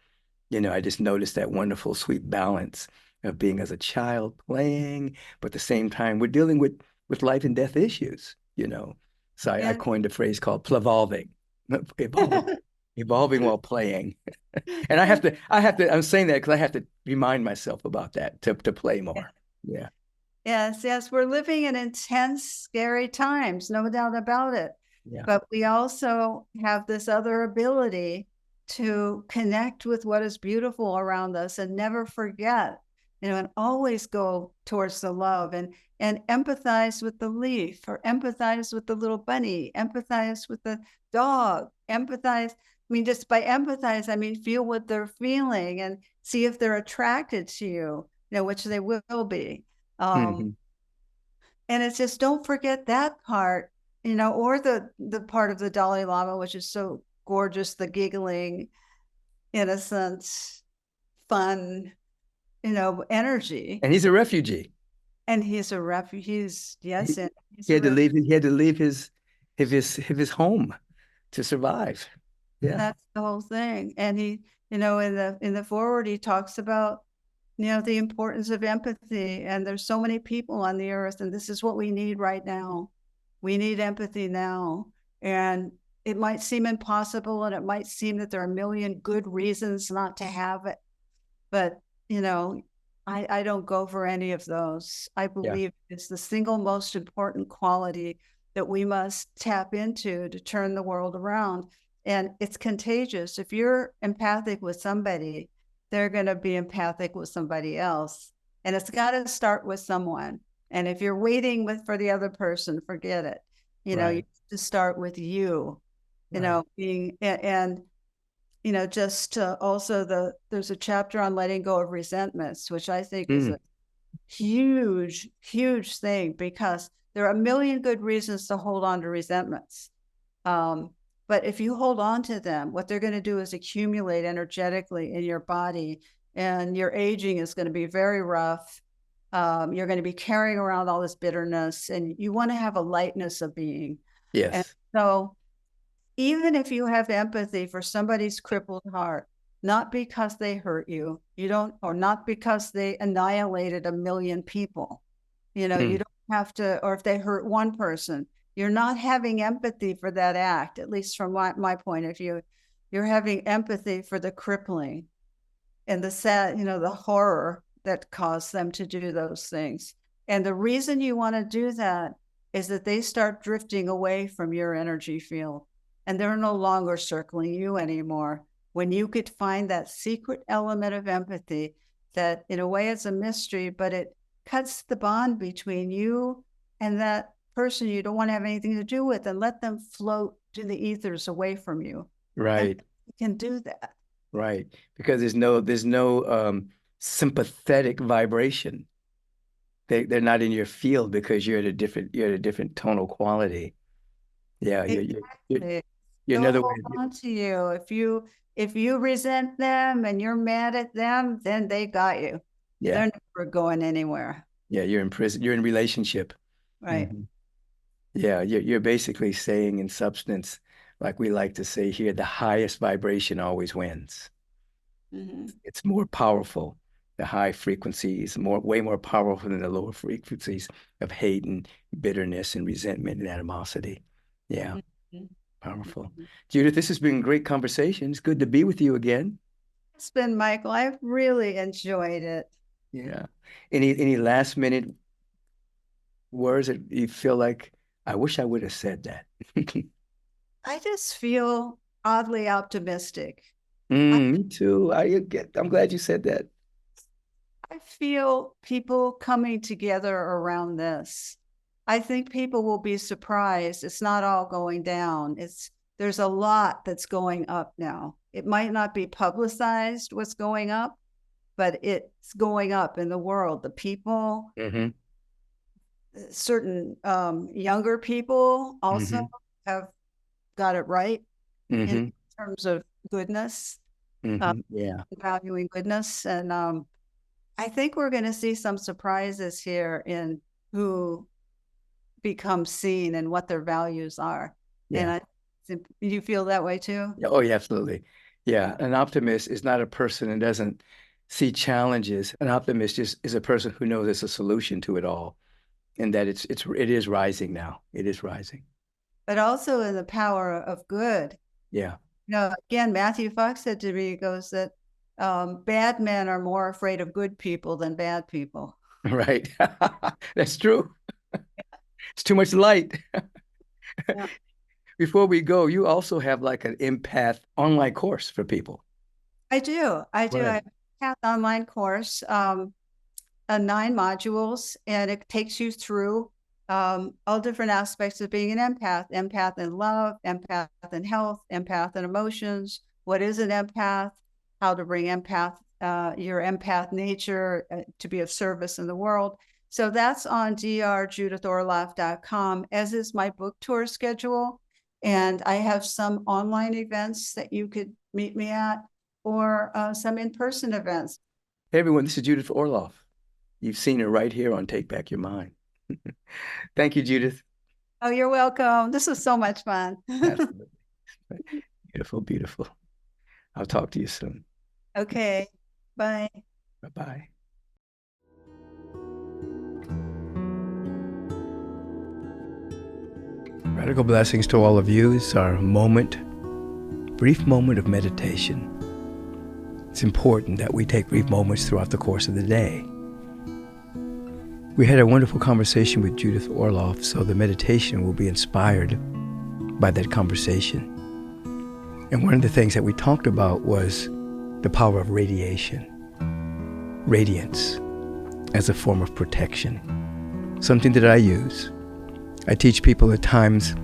I just noticed that wonderful, sweet balance of being as a child playing, but at the same time, we're dealing with life and death issues. So I Yeah. coined a phrase called plevolving, evolving, evolving while playing. And I'm saying that because I have to remind myself about that to play more. Yeah. Yes, yes, we're living in intense, scary times, no doubt about it. Yeah. But we also have this other ability to connect with what is beautiful around us and never forget, and always go towards the love, and empathize with the leaf, or empathize with the little bunny, empathize with the dog, empathize. I mean, just by empathize, I mean, feel what they're feeling and see if they're attracted to you, which they will be. Um, Hmm. and it's just, don't forget that part, or the part of the Dalai Lama, which is so gorgeous, the giggling, innocence, fun, energy. And he's a refugee. And he's a refugee. Yes, He, and he's he a had to refugee. leave. He had to leave his home to survive. Yeah. That's the whole thing. And he, in the forward, he talks about, the importance of empathy. And there's so many people on the earth, and this is what we need right now. We need empathy now. And it might seem impossible, and it might seem that there are a million good reasons not to have it. But, I don't go for any of those. I Yeah. believe it's the single most important quality that we must tap into to turn the world around. And it's contagious. If you're empathic with somebody, they're going to be empathic with somebody else. And it's got to start with someone. And if you're waiting for the other person, forget it. You have Right. to start with you, Right. being, and just also there's a chapter on letting go of resentments, which I think is Mm. a huge, huge thing, because there are a million good reasons to hold on to resentments. Um, But if you hold on to them, what they're going to do is accumulate energetically in your body, and your aging is going to be very rough. You're going to be carrying around all this bitterness, and you want to have a lightness of being. Yes. And so even if you have empathy for somebody's crippled heart, not because they hurt you, or not because they annihilated a million people, you don't have to, or if they hurt one person, you're not having empathy for that act, at least from my point of view. You're having empathy for the crippling and the sad, the horror that caused them to do those things. And the reason you want to do that is that they start drifting away from your energy field, and they're no longer circling you anymore. When you could find that secret element of empathy that in a way it's a mystery, but it cuts the bond between you and that person you don't want to have anything to do with, and let them float to the ethers away from you. Right. And you can do that. Right. Because there's no sympathetic vibration. They're not in your field because you're at a different tonal quality. Yeah, Exactly. you're They'll another way. hold on to you. If you resent them and you're mad at them, then they got you. Yeah. They're never going anywhere. Yeah, you're in prison. You're in relationship. Right. Mhm. Yeah, you're basically saying in substance, like we like to say here, the highest vibration always wins. Mm-hmm. It's more powerful. The high frequencies, way more powerful than the lower frequencies of hate and bitterness and resentment and animosity. Yeah, Mm-hmm. powerful. Judith, this has been a great conversation. It's good to be with you again. It's been, Michael. I've really enjoyed it. Yeah. Any last minute words that you feel like, I wish I would have said that? I just feel oddly optimistic. Me too. I'm glad you said that. I feel people coming together around this. I think people will be surprised. It's not all going down. There's a lot that's going up now. It might not be publicized what's going up, but it's going up in the world. The people, certain younger people also have got it right in terms of goodness, valuing goodness. And I think we're going to see some surprises here in who becomes seen and what their values are. Yeah. And you feel that way too? Oh, yeah, absolutely. Yeah. An optimist is not a person that doesn't see challenges. An optimist is a person who knows there's a solution to it all, and that it is rising now. It is rising. But also in the power of good. Yeah. Again, Matthew Fox said to me, he goes that bad men are more afraid of good people than bad people. Right. That's true. It's too much light. Yeah. Before we go, you also have like an empath online course for people. I do. I have an empath online course, 9 modules, and it takes you through all different aspects of being an empath in love, empath in health, empath in emotions. What is an empath? How to bring your empath nature to be of service in the world. So that's on drjudithorloff.com, as is my book tour schedule. And I have some online events that you could meet me at, or some in-person events. Hey, everyone, this is Judith Orloff. You've seen her right here on Take Back Your Mind. Thank you, Judith. Oh, you're welcome. This was so much fun. Absolutely. Beautiful, beautiful. I'll talk to you soon. Okay. Bye. Bye-bye. Radical blessings to all of you. It's our brief moment of meditation. It's important that we take brief moments throughout the course of the day. We had a wonderful conversation with Judith Orloff, so the meditation will be inspired by that conversation. And one of the things that we talked about was the power of radiation, radiance as a form of protection, something that I use. I teach people at times,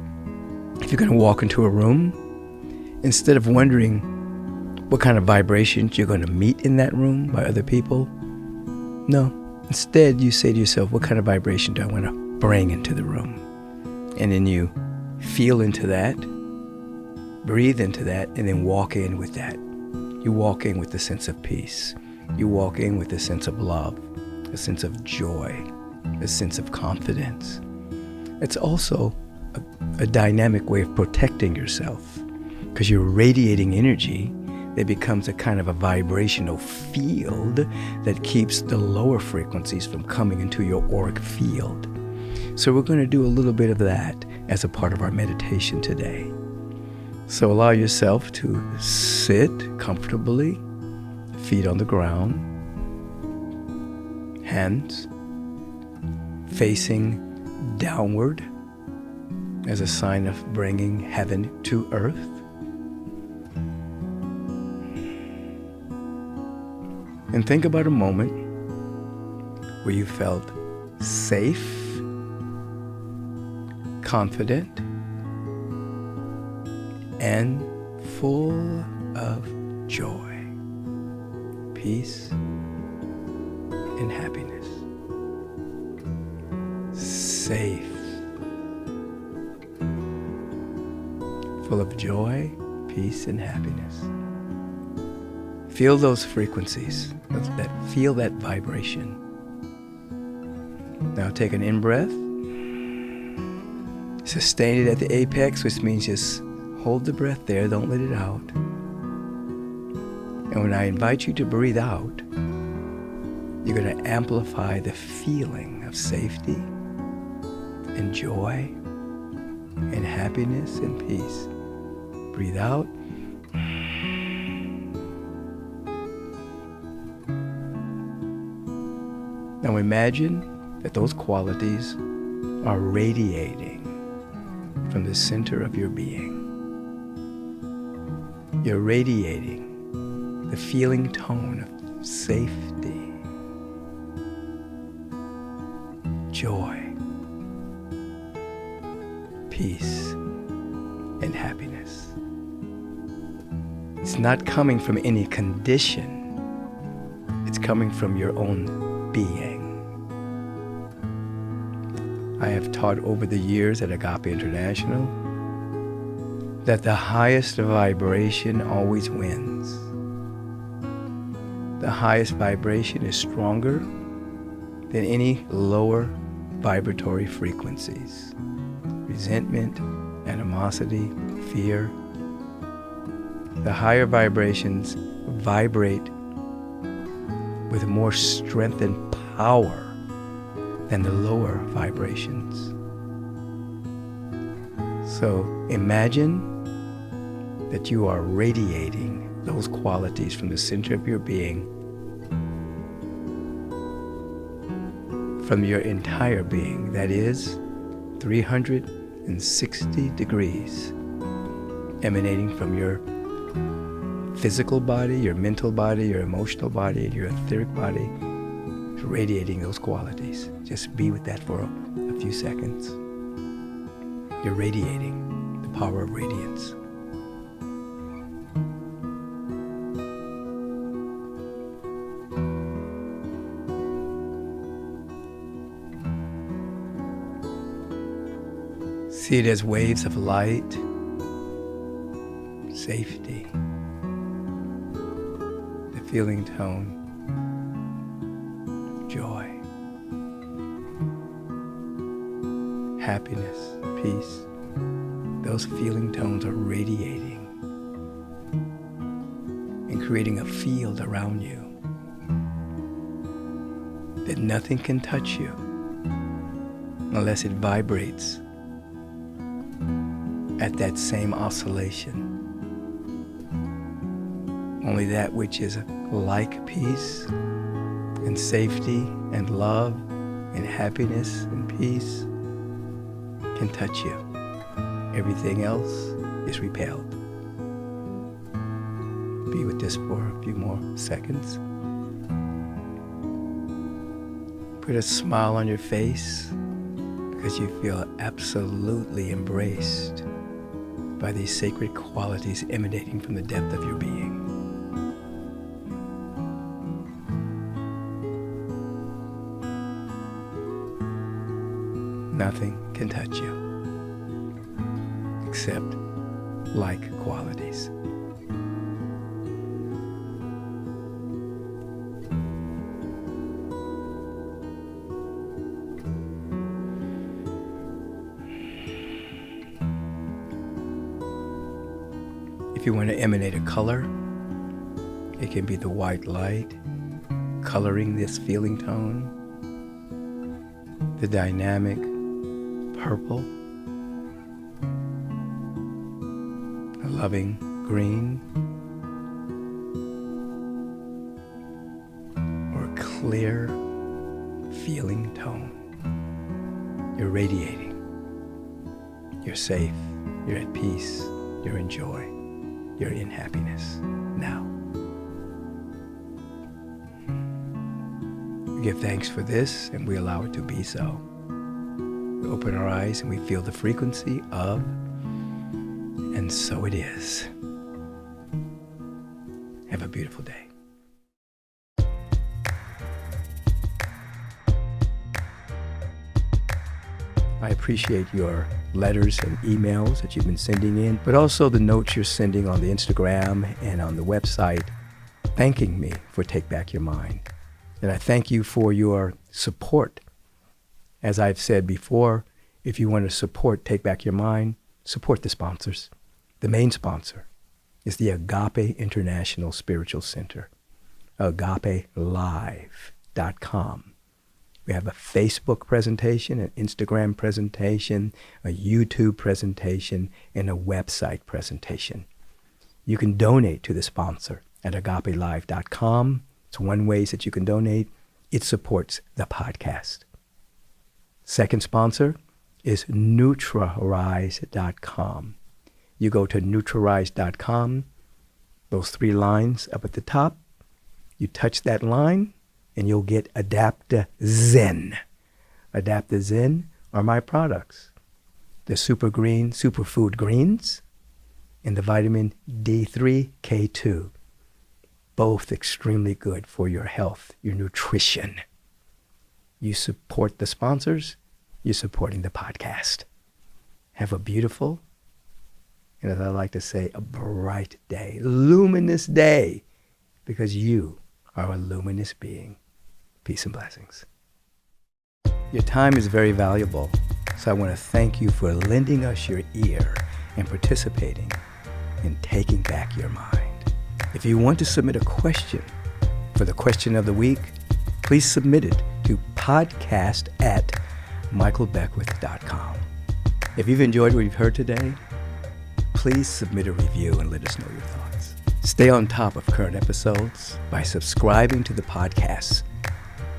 if you're going to walk into a room, instead of wondering what kind of vibrations you're going to meet in that room by other people, no. Instead, you say to yourself, what kind of vibration do I want to bring into the room? And then you feel into that, Breathe into that and then walk in with that. You walk in with a sense of peace. You walk in with a sense of love, a sense of joy, a sense of confidence. It's also a dynamic way of protecting yourself, because you're radiating energy that becomes a kind of a vibrational field that keeps the lower frequencies from coming into your auric field. So we're going to do a little bit of that as a part of our meditation today. So allow yourself to sit comfortably, feet on the ground, hands facing downward as a sign of bringing heaven to earth. And think about a moment where you felt safe, confident, and full of joy, peace, and happiness. Safe, full of joy, peace, and happiness. Feel those frequencies, feel that vibration. Now take an in-breath. Sustain it at the apex, which means just hold the breath there, don't let it out. And when I invite you to breathe out, you're going to amplify the feeling of safety and joy and happiness and peace. Breathe out. Now imagine that those qualities are radiating from the center of your being. You're radiating the feeling tone of safety, joy, peace, and happiness. It's not coming from any condition. It's coming from your own being. I have taught over the years at Agape International that the highest vibration always wins. The highest vibration is stronger than any lower vibratory frequencies. Resentment, animosity, fear. The higher vibrations vibrate with more strength and power than the lower vibrations. So imagine that you are radiating those qualities from the center of your being, from your entire being, that is 360 degrees, emanating from your physical body, your mental body, your emotional body, and your etheric body, radiating those qualities. Just be with that for a few seconds. You're radiating the power of radiance. See it as waves of light, safety, the feeling tone, joy, happiness, peace. Those feeling tones are radiating and creating a field around you that nothing can touch you unless it vibrates at that same oscillation. Only that which is like peace and safety and love and happiness and peace can touch you. Everything else is repelled. Be with this for a few more seconds. Put a smile on your face because you feel absolutely embraced by these sacred qualities emanating from the depth of your being. Nothing can touch you except like qualities. If you want to emanate a color, it can be the white light coloring this feeling tone, the dynamic purple, a loving green, or a clear feeling tone. You're radiating. You're safe. You're at peace. You're in joy. You're in happiness now. We give thanks for this and we allow it to be so. We open our eyes and we feel the frequency of, and so it is. Have a beautiful day. I appreciate your letters and emails that you've been sending in, but also the notes you're sending on the Instagram and on the website, thanking me for Take Back Your Mind. And I thank you for your support. As I've said before, if you want to support Take Back Your Mind, support the sponsors. The main sponsor is the Agape International Spiritual Center, agapelive.com. We have a Facebook presentation, an Instagram presentation, a YouTube presentation, and a website presentation. You can donate to the sponsor at agapelive.com. It's one way that you can donate. It supports the podcast. Second sponsor is Nutrarise.com. You go to Nutrarise.com, those 3 lines up at the top, you touch that line, and you'll get Adaptozen. Adaptozen are my products. The Super Green Superfood Greens and the vitamin D3 K2. Both extremely good for your health, your nutrition. You support the sponsors, you're supporting the podcast. Have a beautiful, and as I like to say, a bright day, luminous day, because you are a luminous being. Peace and blessings. Your time is very valuable, so I want to thank you for lending us your ear and participating in Taking Back Your Mind. If you want to submit a question for the question of the week, please submit it to podcast@michaelbeckwith.com. If you've enjoyed what you've heard today, please submit a review and let us know your thoughts. Stay on top of current episodes by subscribing to the podcast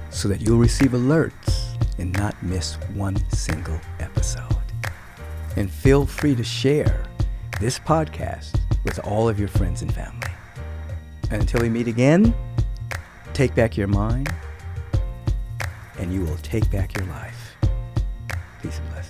so that you'll receive alerts and not miss one single episode. And feel free to share this podcast with all of your friends and family. And until we meet again, take back your mind, and you will take back your life. Peace and blessings.